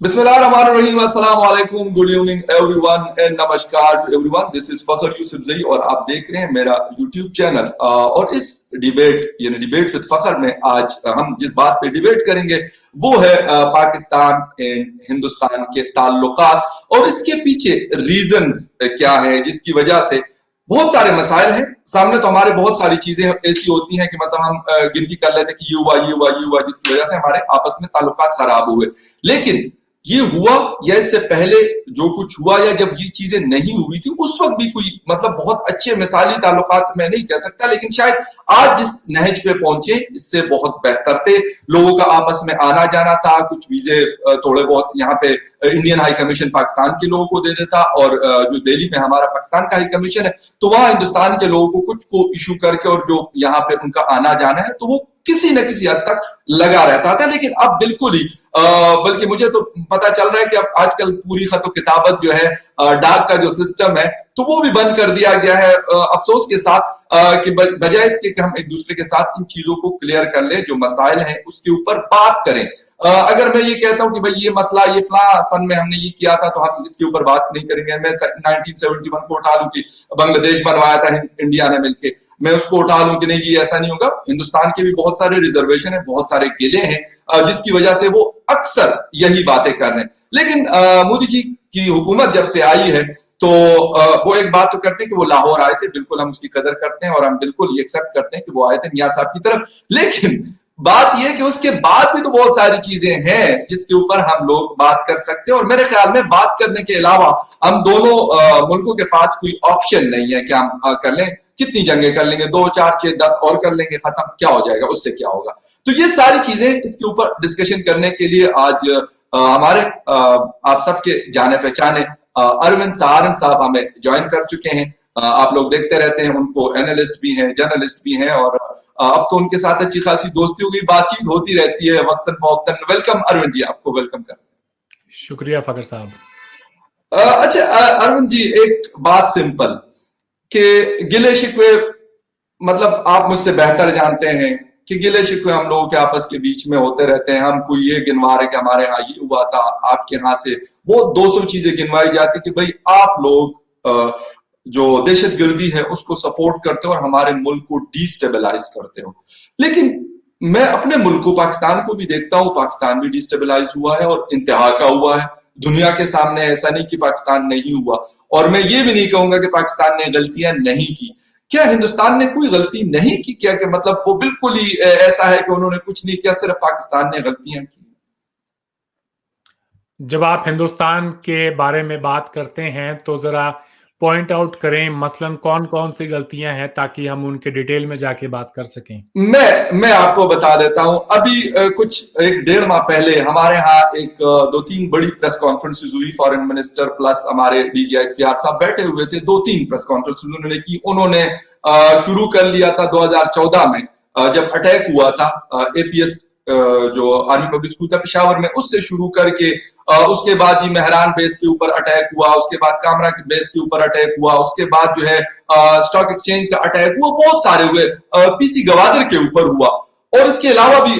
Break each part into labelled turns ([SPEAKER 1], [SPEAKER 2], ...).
[SPEAKER 1] बिस्मिल्लाहिर्रहमानिर्रहीम, अस्सलाम वालेकुम, गुड इवनिंग एवरीवन एंड नमस्कार टू एवरीवन। दिस इज फखर यूसुफजई और आप देख रहे हैं मेरा यूट्यूब चैनल। और इस डिबेट विद फखर में आज हम जिस बात पे डिबेट करेंगे वो है पाकिस्तान एंड हिंदुस्तान के ताल्लुकात और इसके पीछे रीजंस क्या है जिसकी वजह से बहुत सारे मसाइल हैं। सामने तो हमारे बहुत सारी चीजें ऐसी होती हैं कि मतलब हम गिनती कर लेते कि ये हुआ जिसकी वजह से हमारे आपस में ताल्लुकात खराब हुए। लेकिन ये हुआ या इससे पहले जो कुछ हुआ या जब ये चीजें नहीं हुई थी उस वक्त भी कोई मतलब बहुत अच्छे मिसाली ताल्लुकात मैं नहीं कह सकता, लेकिन शायद आज जिस नहज पे पहुंचे इससे बहुत बेहतर थे। लोगों का आपस में आना जाना था, कुछ वीजे थोड़े बहुत यहाँ पे इंडियन हाई कमीशन पाकिस्तान के लोगों को दे देता और जो दिल्ली में हमारा पाकिस्तान का हाई कमीशन है तो वहां हिंदुस्तान के लोगों को कुछ को इशू करके और जो यहाँ पे उनका आना जाना है तो वो किसी न किसी हद तक लगा रहता था। लेकिन अब बिल्कुल ही बल्कि मुझे तो पता चल रहा है कि अब आजकल पूरी खत किताबत जो है डाक का जो सिस्टम है तो वो भी बंद कर दिया गया है, अफसोस के साथ कि बजाय इसके कि हम एक दूसरे के साथ इन चीजों को क्लियर कर लें, जो मसाइल हैं उसके ऊपर बात करें। अगर मैं ये कहता हूं कि भाई ये मसला ये फला सन में हमने ये किया था तो हम इसके ऊपर बात नहीं करेंगे, मैं 1971 को उठा लूं कि बांग्लादेश बनवाया था इंडिया ने मिलकर, मैं उसको उठा लूं कि नहीं जी ऐसा नहीं होगा। हिंदुस्तान के भी बहुत सारे रिजर्वेशन है, बहुत सारे गिले हैं जिसकी वजह से वो अक्सर यही बातें कर रहे हैं। लेकिन मोदी जी की हुकूमत जब से आई है तो वो एक बात तो करते हैं कि वो लाहौर आए थे, बिल्कुल हम उसकी कदर करते हैं और हम बिल्कुल ये एक्सेप्ट करते हैं कि वो आए थे मियां साहब की तरफ। लेकिन बात यह कि उसके बाद भी तो बहुत सारी चीजें हैं जिसके ऊपर हम लोग बात कर सकते हैं और मेरे ख्याल में बात करने के अलावा हम दोनों मुल्कों के पास कोई ऑप्शन नहीं है कि हम कर लें। कितनी जंगें कर लेंगे, 2 4 6 10 और कर लेंगे, खत्म, क्या हो जाएगा, उससे क्या होगा। तो ये सारी चीजें इसके ऊपर डिस्कशन करने के लिए आज हमारे आप सबके जाने पहचाने अरविंद सहारन साहब हमें ज्वाइन कर चुके हैं। आप लोग देखते रहते हैं उनको, एनालिस्ट भी हैं, जर्नलिस्ट भी हैं और अब तो उनके साथ अच्छी खासी दोस्ती हो गई, बातचीत होती रहती है वक्तन फवक्तन। वेलकम अरविंद जी, आपको वेलकम करते हैं।
[SPEAKER 2] शुक्रिया फकर साहब।
[SPEAKER 1] अच्छा अरविंद जी, एक बात सिंपल कि गिले शिकवे मतलब आप मुझसे बेहतर जानते हैं कि गिले शिकवे हम लोगों के आपस के बीच में होते रहते हैं। हम कोई ये गिनवा रहे कि हमारे यहाँ ये हुआ था, आपके यहाँ से वो 200 चीजें गिनवाई जाती कि भाई आप लोग जो दहशतगर्दी है उसको सपोर्ट करते हो और हमारे मुल्क को डिस्टेबलाइज करते हो। लेकिन मैं अपने मुल्क को पाकिस्तान को भी देखता हूं, पाकिस्तान भी डिस्टेबलाइज हुआ है और इंतहा का हुआ है। दुनिया के सामने ऐसा नहीं कि पाकिस्तान नहीं हुआ और मैं ये भी नहीं कहूंगा कि पाकिस्तान ने गलतियां नहीं की। क्या हिंदुस्तान ने कोई गलती नहीं की क्या कि मतलब वो बिल्कुल ही ऐसा है कि उन्होंने कुछ नहीं किया, सिर्फ पाकिस्तान ने गलतियां की?
[SPEAKER 2] जब आप हिंदुस्तान के बारे में बात करते हैं तो जरा पॉइंट आउट करें मसलन कौन कौन सी गलतियां हैं ताकि हम उनके डिटेल में जाके बात कर सकें।
[SPEAKER 1] मैं आपको बता देता हूं। अभी कुछ 1 डेढ़ माह पहले हमारे यहाँ एक 2-3 बड़ी प्रेस कॉन्फ्रेंसेस हुई। फॉरेन मिनिस्टर प्लस हमारे डीजीआईएसपीआर साहब बैठे हुए थे, 2-3 प्रेस कॉन्फ्रेंस उन्होंने की। उन्होंने शुरू कर लिया था 2014 में जब अटैक हुआ था एपीएस जो आर्मी पब्लिक स्कूल था पेशावर में, उससे शुरू करके उसके बाद ही मेहरान बेस के ऊपर अटैक हुआ, उसके बाद कामरा के बेस के ऊपर अटैक हुआ, उसके बाद जो है स्टॉक एक्सचेंज का अटैक हुआ, बहुत सारे हुए, पीसी गवादर के ऊपर हुआ और इसके अलावा भी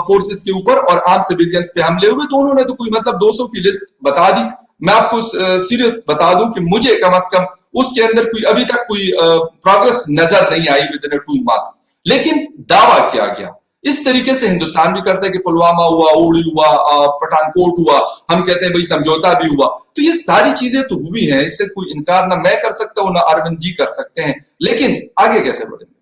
[SPEAKER 1] फोर्सेस के ऊपर और आर्म सिविलियंस पे हमले हुए। तो उन्होंने तो कोई मतलब 200 की लिस्ट बता दी। मैं आपको सीरियस बता दूं कि मुझे कम से कम उसके अंदर कोई अभी तक कोई प्रोग्रेस नजर नहीं आई विद इन 2 मंथ्स। लेकिन दावा किया गया इस तरीके से हिंदुस्तान भी करता है कि पुलवामा हुआ, उड़ी हुआ, पठानकोट हुआ, हम कहते हैं भाई समझौता भी हुआ। तो ये सारी चीजें तो हुई हैं, इससे कोई इनकार ना मैं कर सकता हूं ना अरविंद जी कर सकते हैं। लेकिन आगे कैसे बढ़ेंगे?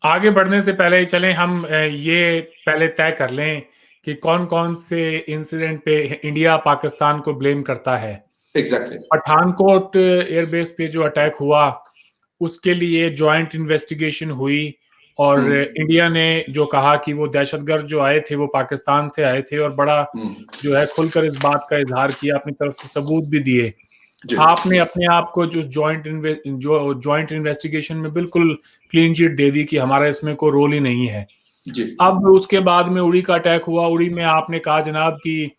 [SPEAKER 2] आगे बढ़ने से पहले चलें हम ये पहले तय कर लें कि कौन कौन से इंसिडेंट पे इंडिया पाकिस्तान को ब्लेम करता है।
[SPEAKER 1] एग्जैक्टली।
[SPEAKER 2] पठानकोट एयरबेस पे जो अटैक हुआ उसके लिए जॉइंट इन्वेस्टिगेशन हुई और इंडिया ने जो कहा कि वो दहशतगर्द जो आए थे वो पाकिस्तान से आए थे और बड़ा जो है खुलकर इस बात का इजहार किया, अपनी तरफ से सबूत भी दिए। आपने अपने आप को जो जॉइंट इन्वेस्टिगेशन में बिल्कुल क्लीन चिट दे दी कि हमारा इसमें कोई रोल ही नहीं है। अब उसके बाद में उड़ी का अटैक हुआ, उड़ी में आपने कहा जनाब कि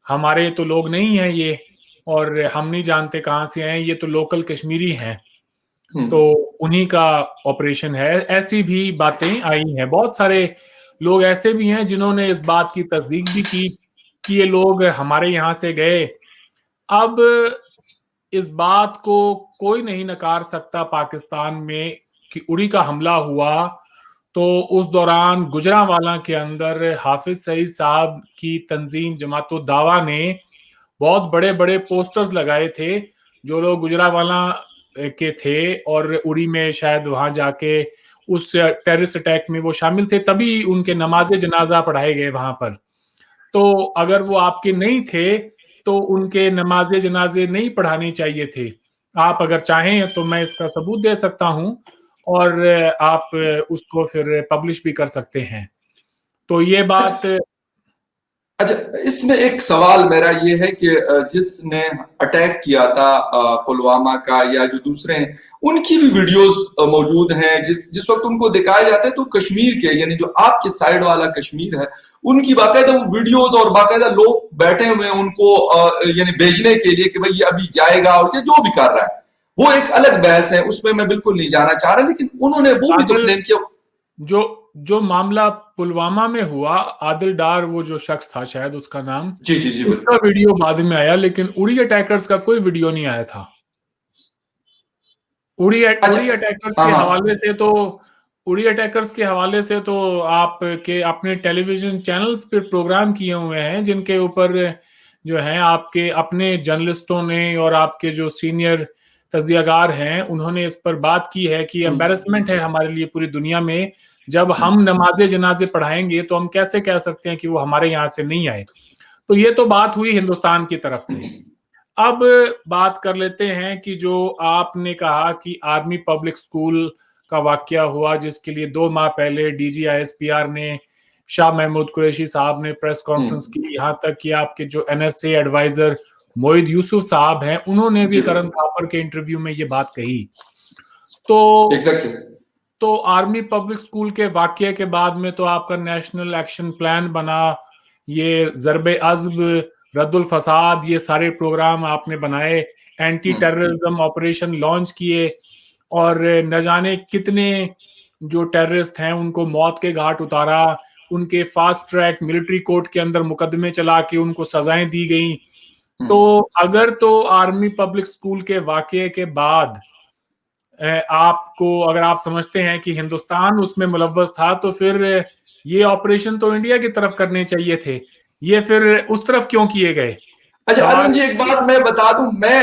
[SPEAKER 2] हमारे तो लोग नहीं हैं ये और हम नहीं जानते कहाँ से आए, ये तो लोकल कश्मीरी हैं, तो उन्हीं का ऑपरेशन है। ऐसी भी बातें आई हैं। बहुत सारे लोग ऐसे भी हैं जिन्होंने इस बात की तस्दीक भी की कि ये लोग हमारे यहाँ से गए। अब इस बात को कोई नहीं नकार सकता पाकिस्तान में कि उरी का हमला हुआ तो उस दौरान गुजरांवाला के अंदर हाफिज सईद साहब की तंजीम जमात उद दावा ने बहुत बड़े बड़े पोस्टर्स लगाए थे। जो लोग गुजरांवाला के थे और उरी में शायद वहां जाके उस टेररिस्ट अटैक में वो शामिल थे, तभी उनके नमाज जनाजा पढ़ाए गए वहां पर। तो अगर वो आपके नहीं थे तो उनके नमाजे जनाजे नहीं पढ़ाने चाहिए थे। आप अगर चाहें तो मैं इसका सबूत दे सकता हूं और आप उसको फिर पब्लिश भी कर सकते हैं। तो ये बात
[SPEAKER 1] अच्छा, इसमें एक सवाल मेरा ये है कि जिसने अटैक किया था पुलवामा का या जो दूसरे हैं, उनकी भी वीडियोस मौजूद हैं। जिस जिस वक्त उनको दिखाए जाते हैं तो कश्मीर के, यानी जो आपके साइड वाला कश्मीर है, उनकी बाकायदा वो वीडियोस और बाकायदा लोग बैठे हुए हैं उनको यानी भेजने के लिए कि भाई ये अभी जाएगा और ये जो भी कर रहा है। वो एक अलग बहस है, उसमें मैं बिल्कुल नहीं जाना चाह रहा, लेकिन उन्होंने वो भी तो क्लेम किया।
[SPEAKER 2] जो जो मामला पुलवामा में हुआ, आदिल डार वो जो शख्स था शायद उसका नाम,
[SPEAKER 1] जी जी जी,
[SPEAKER 2] उसका वीडियो बाद में आया, लेकिन उड़ी अटैकर्स का कोई वीडियो नहीं आया था। उड़ी
[SPEAKER 1] अच्छा,
[SPEAKER 2] अटैकर्स
[SPEAKER 1] हाँ
[SPEAKER 2] के
[SPEAKER 1] हाँ,
[SPEAKER 2] हवाले से तो उड़ी अटैकर्स के हवाले से तो आपके अपने टेलीविजन चैनल्स पे प्रोग्राम किए हुए हैं जिनके ऊपर जो है आपके अपने जर्नलिस्टों ने और आपके जो सीनियर तजियागार हैं उन्होंने इस पर बात की है कि एम्बेरसमेंट है हमारे लिए पूरी दुनिया में, जब हम नमाजे जनाजे पढ़ाएंगे तो हम कैसे कह सकते हैं कि वो हमारे यहाँ से नहीं आए। तो ये तो बात हुई हिंदुस्तान की तरफ से। अब बात कर लेते हैं कि जो आपने कहा कि आर्मी पब्लिक स्कूल का वाकया हुआ जिसके लिए 2 माह पहले डीजी आईएसपीआर ने शाह महमूद कुरैशी साहब ने प्रेस कॉन्फ्रेंस की, यहाँ तक कि आपके जो एनएसए एडवाइजर मोहिद यूसुफ साहब हैं उन्होंने भी करण थापर के इंटरव्यू में ये बात कही। तो
[SPEAKER 1] एग्जैक्टली।
[SPEAKER 2] तो आर्मी पब्लिक स्कूल के वाकये के बाद में तो आपका नेशनल एक्शन प्लान बना, ये ज़रबे अज़्ब, रद्दुल फसाद, ये सारे प्रोग्राम आपने बनाए, एंटी टेररिज्म ऑपरेशन लॉन्च किए और न जाने कितने जो टेररिस्ट हैं उनको मौत के घाट उतारा, उनके फास्ट ट्रैक मिलिट्री कोर्ट के अंदर मुकदमे चला के उनको सजाएं दी गई। तो अगर तो आर्मी पब्लिक स्कूल के वाकये के बाद आपको अगर आप समझते हैं कि हिंदुस्तान उसमें मुलव्वस था तो फिर ये ऑपरेशन तो इंडिया की तरफ करने चाहिए थे, ये फिर उस तरफ क्यों किए गए?
[SPEAKER 1] अच्छा
[SPEAKER 2] सवाल
[SPEAKER 1] अरविंद जी, एक बात मैं बता दूं, मैं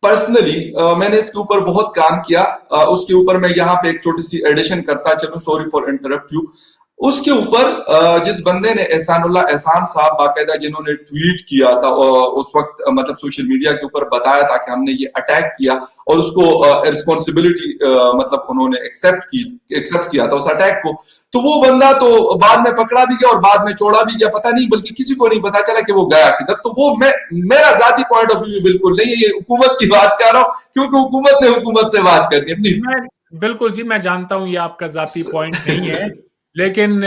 [SPEAKER 1] पर्सनली मैंने इसके ऊपर बहुत काम किया। उसके ऊपर मैं यहाँ पे एक छोटी सी एडिशन करता चलूं, सॉरी फॉर इंटरप्ट यू। उसके ऊपर जिस बंदे ने एहसान साहब बाकायदा जिन्होंने ट्वीट किया था उस वक्त, मतलब सोशल मीडिया के ऊपर बताया था कि हमने ये अटैक किया और उसको रिस्पॉन्सिबिलिटी मतलब उन्होंने एक्सेप्ट किया था उस अटैक को। तो वो बंदा तो बाद में पकड़ा भी गया और बाद में छोड़ा भी गया, पता नहीं, बल्कि किसी को नहीं पता चला कि वो गया किधर। तो वो मेरा जाती पॉइंट ऑफ व्यू बिल्कुल नहीं है, ये हुकूमत की बात कर रहा हूँ क्योंकि हुकूमत ने हुकूमत से बात करनी है, प्लीज।
[SPEAKER 2] बिल्कुल जी, मैं जानता हूं ये आपका जाती पॉइंट नहीं है, लेकिन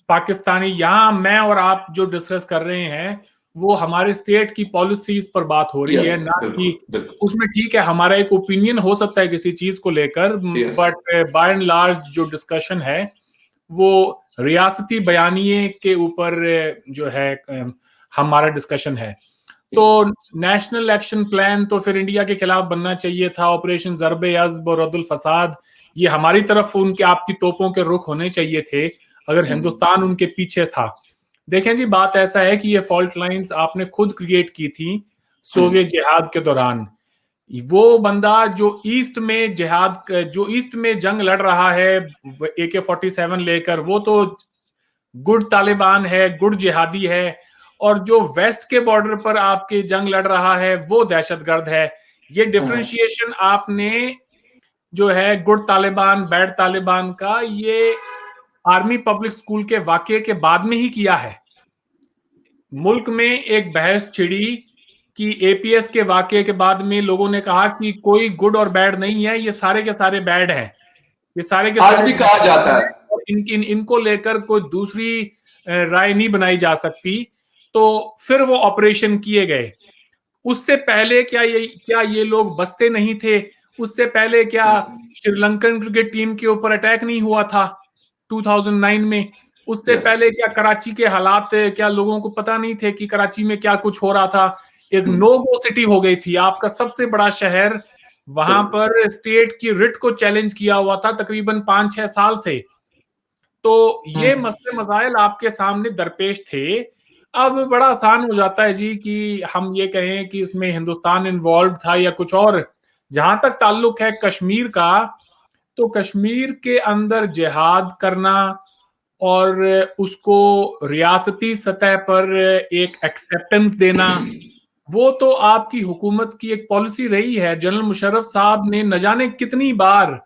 [SPEAKER 2] पाकिस्तानी यहाँ मैं और आप जो डिस्कस कर रहे हैं वो हमारे स्टेट की पॉलिसीज पर बात हो रही है,
[SPEAKER 1] यस,
[SPEAKER 2] ना
[SPEAKER 1] बिल्कुल
[SPEAKER 2] कि
[SPEAKER 1] बिल्कुल।
[SPEAKER 2] उसमें ठीक है हमारा एक ओपिनियन हो सकता है किसी चीज को लेकर,
[SPEAKER 1] yes,
[SPEAKER 2] but by and large जो डिस्कशन है वो रियासती बयानिए के ऊपर जो है हमारा डिस्कशन है। तो नेशनल एक्शन प्लान तो फिर इंडिया के खिलाफ बनना चाहिए था, ऑपरेशन ज़रबे अज़्ब और रद्दुल फसाद ये हमारी तरफ उनके आपकी तोपों के रुख होने चाहिए थे अगर हिंदुस्तान उनके पीछे था। देखें जी, बात ऐसा है कि ये फॉल्ट लाइंस आपने खुद क्रिएट की थी सोवियत जिहाद के दौरान। वो बंदा जो ईस्ट में जो ईस्ट में जंग लड़ रहा है AK-47 लेकर, वो तो गुड तालिबान है, गुड जिहादी है, और जो वेस्ट के बॉर्डर पर आपके जंग लड़ रहा है वो दहशतगर्द है। ये डिफरेंशिएशन आपने जो है गुड तालिबान बैड तालिबान का ये आर्मी पब्लिक स्कूल के वाकये के बाद में ही किया है। मुल्क में एक बहस छिड़ी कि एपीएस के वाकये के बाद में लोगों ने कहा कि कोई गुड और बैड नहीं है, ये सारे के सारे बैड हैं, ये सारे के
[SPEAKER 1] आज
[SPEAKER 2] सारे
[SPEAKER 1] भी कहा जाता है।
[SPEAKER 2] और इनको लेकर कोई दूसरी राय नहीं बनाई जा सकती। तो फिर वो ऑपरेशन किए गए। उससे पहले क्या ये लोग बसते नहीं थे? उससे पहले क्या श्रीलंकन क्रिकेट टीम के ऊपर अटैक नहीं हुआ था 2009 में? उससे
[SPEAKER 1] Yes.
[SPEAKER 2] पहले क्या कराची के हालात, क्या लोगों को पता नहीं थे कि कराची में क्या कुछ हो रहा था? एक नो गो सिटी हो गई थी, आपका सबसे बड़ा शहर, वहां पर स्टेट की रिट को चैलेंज किया हुआ था तकरीबन 5-6 साल से। तो ये मसले मसाइल आपके सामने दरपेश थे। अब बड़ा आसान हो जाता है जी कि हम ये कहें कि इसमें हिंदुस्तान इन्वॉल्व था या कुछ और। जहां तक ताल्लुक है कश्मीर का, तो कश्मीर के अंदर जिहाद करना और उसको रियासती सतह पर एक एक्सेप्टेंस देना, वो तो आपकी हुकूमत की एक पॉलिसी रही है। जनरल मुशर्रफ साहब ने न जाने कितनी बार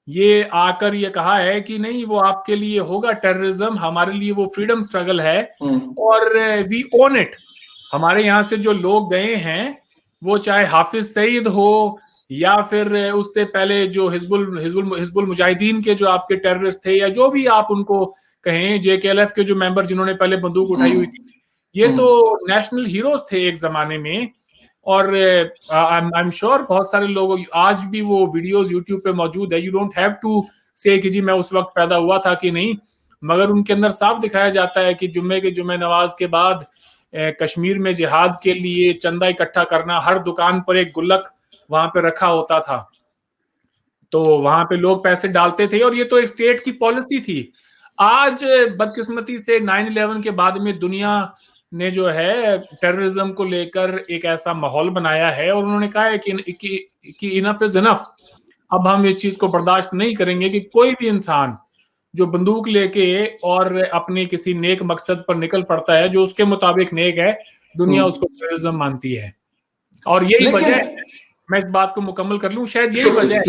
[SPEAKER 2] ये आकर ये कहा है कि नहीं, वो आपके लिए होगा टेररिज्म, हमारे लिए वो फ्रीडम स्ट्रगल है और वी ओन इट। हमारे यहाँ से जो लोग गए हैं, वो चाहे हाफिज सईद हो या फिर उससे पहले जो हिजबुल मुजाहिदीन के जो आपके टेररिस्ट थे, या जो भी आप उनको कहें, जेकेएलएफ के जो मेंबर जिन्होंने पहले बंदूक उठाई हुई थी, ये तो नेशनल हीरोज थे एक जमाने में। और आई एम श्योर बहुत सारे लोग आज भी वो वीडियोस यूट्यूब पे मौजूद है। यू डोंट हैव टू से कि जी मैं उस वक्त पैदा हुआ था कि नहीं, मगर उनके अंदर साफ दिखाया जाता है कि जुम्मे के जुम्मे नवाज के बाद कश्मीर में जिहाद के लिए चंदा इकट्ठा करना, हर दुकान पर एक गुल्लक वहां पे रखा होता था, तो वहां पे लोग पैसे डालते थे और ये तो एक स्टेट की पॉलिसी थी। आज बदकिस्मती से 9/11 के बाद में दुनिया ने जो है टेररिज्म को लेकर एक ऐसा माहौल बनाया है और उन्होंने कहा है कि इनफ इज इनफ। अब हम इस चीज को बर्दाश्त नहीं करेंगे कि कोई भी इंसान जो बंदूक लेके और अपने किसी नेक मकसद पर निकल पड़ता है जो उसके मुताबिक नेक है, दुनिया उसको टेररिज्म मानती है। और यही वजह है, मैं इस बात को मुकम्मल कर लूं, शायद यही वजह है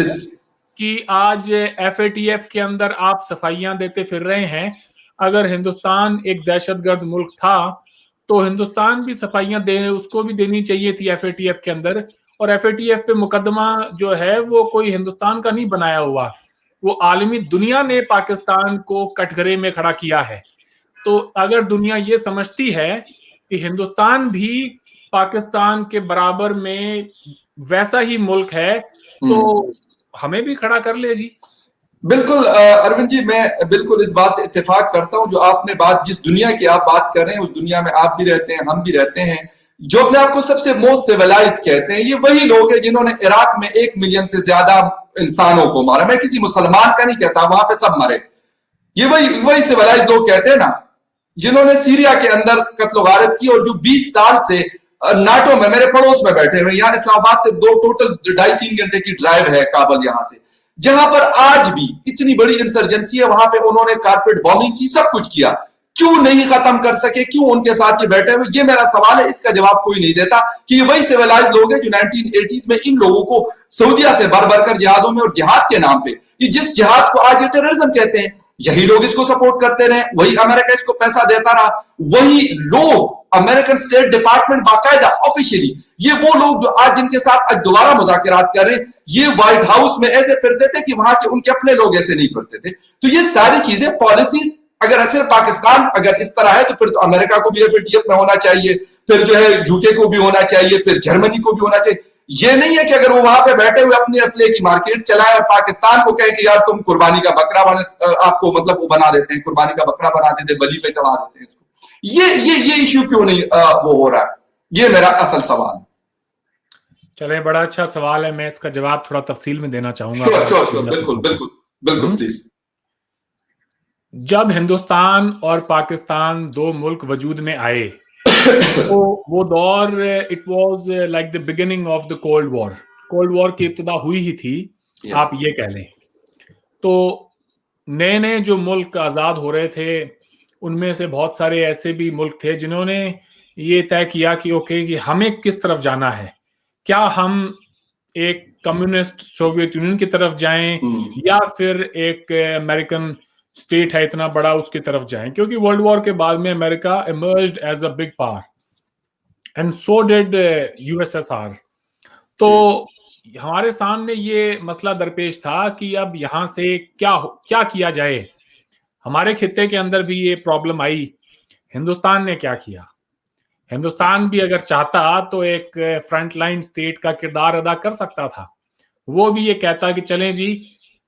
[SPEAKER 2] कि आज एफएटीएफ के अंदर आप सफाइयां देते फिर रहे हैं। अगर हिंदुस्तान एक दहशतगर्द मुल्क था तो हिंदुस्तान भी सफाइयां दे, उसको भी देनी चाहिए थी एफएटीएफ के अंदर। और एफएटीएफ पे मुकदमा जो है वो कोई हिंदुस्तान का नहीं बनाया हुआ, वो आलमी दुनिया ने पाकिस्तान को कटघरे में खड़ा किया है। तो अगर दुनिया ये समझती है कि हिंदुस्तान भी पाकिस्तान के बराबर में वैसा ही मुल्क है, तो हमें भी खड़ा कर ले जी।
[SPEAKER 1] बिल्कुल अरविंद जी, मैं बिल्कुल इस बात से इत्तेफाक करता हूं। जो आपने बात, जिस दुनिया की आप बात कर रहे हैं, उस दुनिया में आप भी रहते हैं, हम भी रहते हैं। जो अपने आप को सबसे मोस्ट सिविलाइज कहते हैं, ये वही लोग हैं जिन्होंने इराक में 1 मिलियन से ज्यादा इंसानों को मारा। मैं किसी मुसलमान का नहीं कहता, वहां पे सब मरे। ये वही सिविलाइज लोग कहते हैं ना, जिन्होंने सीरिया के अंदर कत्ल गारत की और जो 20 साल से नाटो में मेरे पड़ोस में बैठे हुए। यहाँ इस्लामाबाद से टोटल 2.5-3 घंटे की ड्राइव है काबल यहाँ से, जहां पर आज भी इतनी बड़ी इंसर्जेंसी है। वहां पे उन्होंने कारपेट बॉम्बिंग की, सब कुछ किया। क्यों नहीं खत्म कर सके? क्यों उनके साथ ये बैठे हुए? ये मेरा सवाल है, इसका जवाब कोई नहीं देता कि ये वही सिविलाइज लोग हैं जो 1980s में इन लोगों को सऊदिया से भर भर कर जिहादों में और जिहाद के नाम पे, ये जिस जिहाद को आज ये टेररिज्म कहते हैं, यही लोग इसको सपोर्ट करते रहे। वही अमेरिका इसको पैसा देता रहा। वही लोग, अमेरिकन स्टेट डिपार्टमेंट बाकायदा ऑफिशियली, ये वो लोग जो आज जिनके साथ आज दोबारा मुज़ाकरात कर रहे हैं, ये व्हाइट हाउस में ऐसे फिरते थे कि वहां के उनके अपने लोग ऐसे नहीं फिरते थे। तो ये सारी चीजें, पॉलिसीज, अगर सिर्फ पाकिस्तान अगर इस तरह है तो फिर तो अमेरिका को भी एफएटीएफ में होना चाहिए, फिर जो है यूके को भी होना चाहिए, फिर जर्मनी को भी होना चाहिए। ये नहीं है कि अगर वो वहां पे बैठे हुए अपने असले की मार्केट चलाए और पाकिस्तान को कहे कि यार तुम कुर्बानी का बकरा आपको मतलब वो बना देते हैं, कुर्बानी का बकरा बना देते, बलि पे चढ़ा देते हैं इसको। ये इश्यू क्यों नहीं वो हो रहा है? ये मेरा असल सवाल है।
[SPEAKER 2] चले, बड़ा अच्छा सवाल है, मैं इसका जवाब थोड़ा तफसील में देना चाहूंगा।
[SPEAKER 1] श्योर, बिल्कुल प्लीज।
[SPEAKER 2] जब हिंदुस्तान और पाकिस्तान दो मुल्क वजूद में आए तो वो दौर, it was like the beginning of the cold war. Cold war की इब्तिदा हुई ही थी, आप ये कह लें। तो नए नए जो मुल्क आज़ाद हो रहे थे, उनमें से बहुत सारे ऐसे भी मुल्क थे जिन्होंने ये तय किया कि ओके, कि हमें किस तरफ जाना है। क्या हम एक कम्युनिस्ट सोवियत यूनियन की तरफ जाएं या फिर एक अमेरिकन स्टेट है इतना बड़ा उसकी तरफ जाएं? क्योंकि वर्ल्ड वॉर के बाद में America emerged as a big power and so did USSR. तो हमारे सामने ये मसला दरपेश था कि अब यहां से क्या किया जाए। हमारे खित्ते के अंदर भी ये प्रॉब्लम आई। हिंदुस्तान ने क्या किया? हिंदुस्तान भी अगर चाहता तो एक फ्रंट लाइन स्टेट का किरदार अदा कर सकता था। वो भी ये कहता कि चलें जी,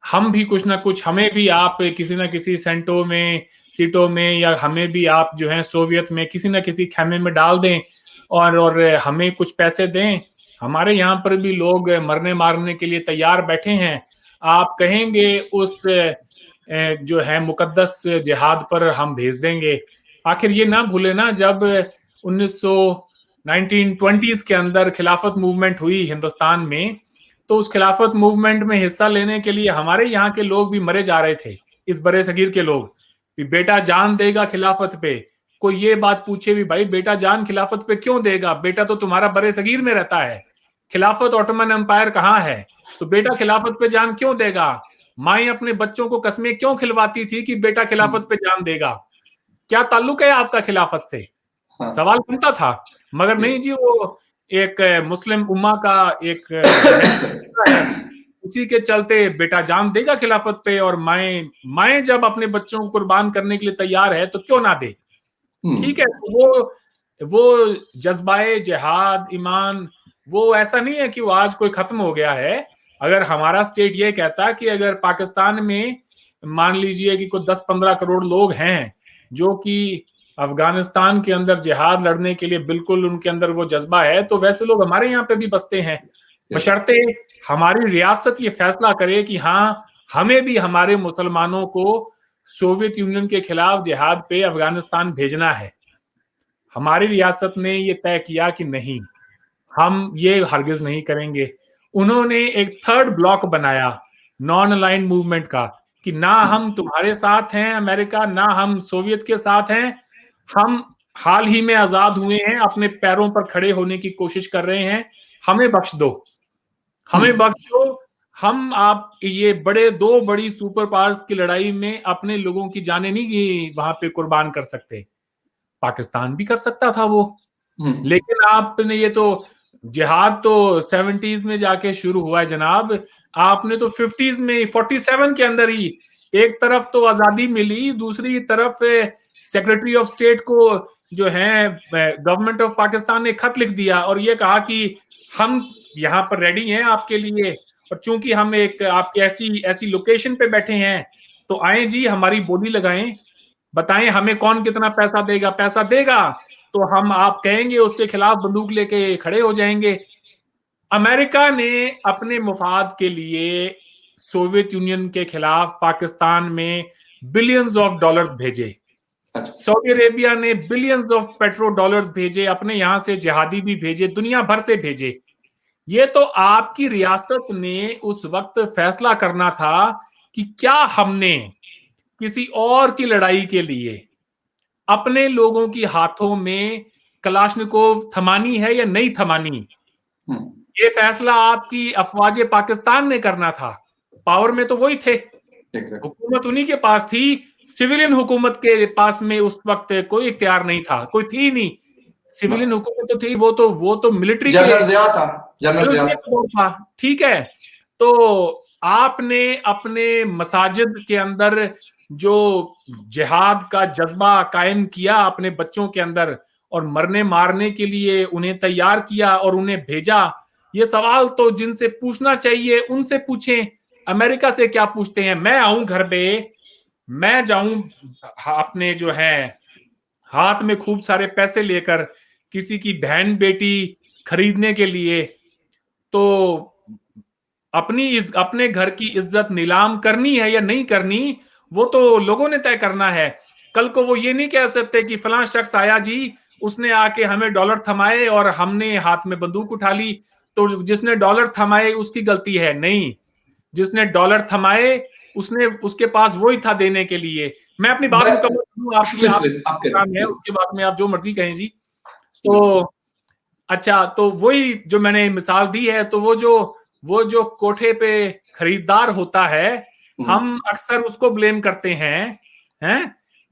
[SPEAKER 2] हम भी कुछ ना कुछ, हमें भी आप किसी ना किसी सीटों में या हमें भी आप जो है सोवियत में किसी ना किसी खेमे में डाल दें और हमें कुछ पैसे दें। हमारे यहाँ पर भी लोग मरने मारने के लिए तैयार बैठे हैं। आप कहेंगे उस जो है मुकद्दस जिहाद पर हम भेज देंगे। आखिर ये ना भूले ना, जब 1920s के अंदर खिलाफत मूवमेंट हुई हिंदुस्तान में, तो उस खिलाफत मूवमेंट में हिस्सा लेने के लिए हमारे यहाँ के लोग भी मरे जा रहे थे, इस बड़े सगीर के लोग भी। बेटा जान देगा खिलाफत पे। कोई ये बात पूछे भी, भाई बेटा जान खिलाफत पे क्यों देगा? बेटा तो तुम्हारा बड़े सगीर में रहता है, खिलाफत ऑटोमन एम्पायर कहाँ है? तो बेटा खिलाफत पे जान क्यों देगा? माएं अपने बच्चों को कस्में क्यों खिलवाती थी कि बेटा खिलाफत पे जान देगा? क्या ताल्लुक है आपका खिलाफत से?
[SPEAKER 1] हाँ,
[SPEAKER 2] सवाल बनता था। मगर नहीं
[SPEAKER 1] yes.
[SPEAKER 2] जी, वो एक मुस्लिम उम्मा का एक है, उसी के चलते बेटा जान देगा खिलाफत पे। और माएं जब अपने बच्चों को कुर्बान करने के लिए तैयार है तो क्यों ना दे? ठीक है, तो वो जज्बाए जिहाद, ईमान, वो ऐसा नहीं है कि वो आज कोई खत्म हो गया है। अगर हमारा स्टेट ये कहता कि अगर पाकिस्तान में मान लीजिए कि कोई 10-15 करोड़ लोग हैं जो कि अफगानिस्तान के अंदर जिहाद लड़ने के लिए बिल्कुल उनके अंदर वो जज्बा है, तो वैसे लोग हमारे यहाँ पे भी बसते हैं। बशर्ते हमारी रियासत ये फैसला करे कि हाँ, हमें भी हमारे मुसलमानों को सोवियत यूनियन के खिलाफ जिहाद पे अफगानिस्तान भेजना है। हमारी रियासत ने ये तय किया कि नहीं, हम ये हरगिज नहीं करेंगे। उन्होंने एक थर्ड ब्लॉक बनाया नॉन अलाइंड मूवमेंट का, कि ना हम तुम्हारे साथ हैं अमेरिका, ना हम सोवियत के साथ हैं। हम हाल ही में आजाद हुए हैं, अपने पैरों पर खड़े होने की कोशिश कर रहे हैं, हमें बख्श दो, हमें बख्श दो। हम आप ये दो बड़ी सुपर पावर्स की लड़ाई में अपने लोगों की जानें नहीं वहां पे कुर्बान कर सकते। पाकिस्तान भी कर सकता था वो, लेकिन आपने ये तो जिहाद तो 70s में जाके शुरू हुआ है जनाब। आपने तो 50s में 47 के अंदर ही एक तरफ तो आजादी मिली, दूसरी तरफ सेक्रेटरी ऑफ स्टेट को जो है गवर्नमेंट ऑफ पाकिस्तान ने खत लिख दिया और ये कहा कि हम यहाँ पर रेडी हैं आपके लिए, और चूंकि हम एक आपकी ऐसी ऐसी लोकेशन पे बैठे हैं, तो आए जी हमारी बोली लगाएं, बताएं हमें कौन कितना पैसा देगा। पैसा देगा तो हम आप कहेंगे उसके खिलाफ बंदूक लेके खड़े हो जाएंगे। अमेरिका ने अपने मुफाद के लिए सोवियत यूनियन के खिलाफ पाकिस्तान में बिलियंस ऑफ डॉलर्स भेजे। सऊदी अरेबिया ने बिलियंस ऑफ पेट्रो डॉलर्स भेजे, अपने यहां से जिहादी भी भेजे, दुनिया भर से भेजे। ये तो आपकी रियासत ने उस वक्त फैसला करना था कि क्या हमने किसी और की लड़ाई के लिए अपने लोगों की हाथों में कलाशनिकोव थमानी है या नहीं थमानी। ये फैसला आपकी अफवाज पाकिस्तान ने करना था। पावर में तो वही थे, हुकूमत उन्हीं के पास थी। सिविलियन हुकूमत के पास में उस वक्त कोई इख्तियार नहीं था, कोई थी नहीं। सिविलियन हुकूमत तो थी, वो तो मिलिट्री
[SPEAKER 1] जनरल ज़िया था, जनरल ज़िया
[SPEAKER 2] था। ठीक है, तो आपने अपने मसाजिद के अंदर जो जिहाद का जज्बा कायम किया अपने बच्चों के अंदर, और मरने मारने के लिए उन्हें तैयार किया और उन्हें भेजा। ये सवाल तो जिनसे पूछना चाहिए उनसे पूछें, अमेरिका से क्या पूछते हैं? मैं आऊं घर पे, मैं जाऊं अपने जो है हाथ में खूब सारे पैसे लेकर किसी की बहन बेटी खरीदने के लिए, तो अपने घर की इज्जत नीलाम करनी है या नहीं करनी, वो तो लोगों ने तय करना है। कल को वो ये नहीं कह सकते कि फलां शख्स आया जी, उसने आके हमें डॉलर थमाए और हमने हाथ में बंदूक उठा ली, तो जिसने डॉलर थमाए उसकी गलती है। नहीं, जिसने डॉलर थमाए उसने उसके पास वही था देने के लिए। मैं अपनी बात मुकम्मल करूं, आपकी काम है, उसके बाद में आप जो मर्जी कहें जी। तो अच्छा, तो वही जो मैंने मिसाल दी है, तो वो जो कोठे पे खरीदार होता है, हम अक्सर उसको ब्लेम करते हैं,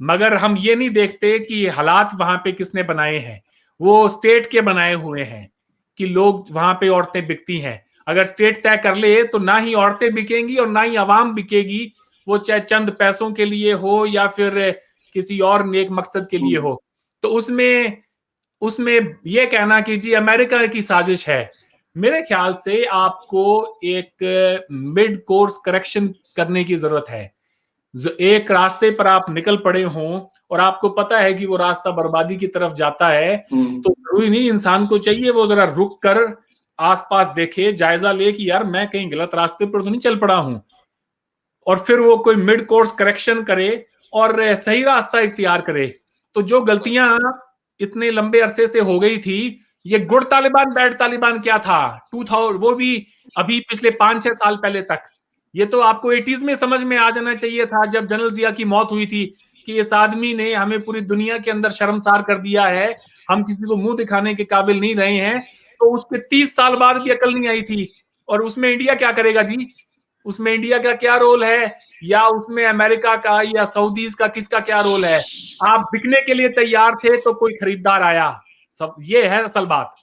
[SPEAKER 2] मगर हम ये नहीं देखते कि हालात वहां पे किसने बनाए हैं। वो स्टेट के बनाए हुए हैं कि लोग वहां पे औरतें बिकती हैं। अगर स्टेट तय कर ले तो ना ही औरतें बिकेंगी और ना ही आवाम बिकेगी, वो चाहे चंद पैसों के लिए हो या फिर किसी और नेक मकसद के लिए हो। तो उसमें ये कहना कि जी अमेरिका की साजिश है, मेरे ख्याल से आपको एक मिड कोर्स करेक्शन करने की जरूरत है। एक रास्ते पर आप निकल पड़े हों और आपको पता है कि वो रास्ता बर्बादी की तरफ जाता है, तो जरूरी नहीं, इंसान को चाहिए वो जरा रुक कर आसपास देखे, जायजा ले कि यार मैं कहीं गलत रास्ते पर तो नहीं चल पड़ा हूं, और फिर वो कोई मिड कोर्स करेक्शन करे और सही रास्ता इख्तियार करे। तो जो गलतियां इतने लंबे अरसे से हो गई थी, ये गुड तालिबान बैड तालिबान क्या था 2000, वो भी अभी पिछले 5-6 साल पहले तक, ये तो आपको 80s में समझ में आ जाना चाहिए था जब जनरल जिया की मौत हुई थी कि इस आदमी ने हमें पूरी दुनिया के अंदर शर्मसार कर दिया है, हम किसी को मुंह दिखाने के काबिल नहीं रहे हैं। तो उसके 30 साल बाद भी अकल नहीं आई थी। और उसमें इंडिया क्या करेगा जी? उसमें इंडिया का क्या रोल है, या उसमें अमेरिका का या सऊदीज का, किसका क्या रोल है? आप बिकने के लिए तैयार थे तो कोई खरीदार आया, सब ये है असल बात।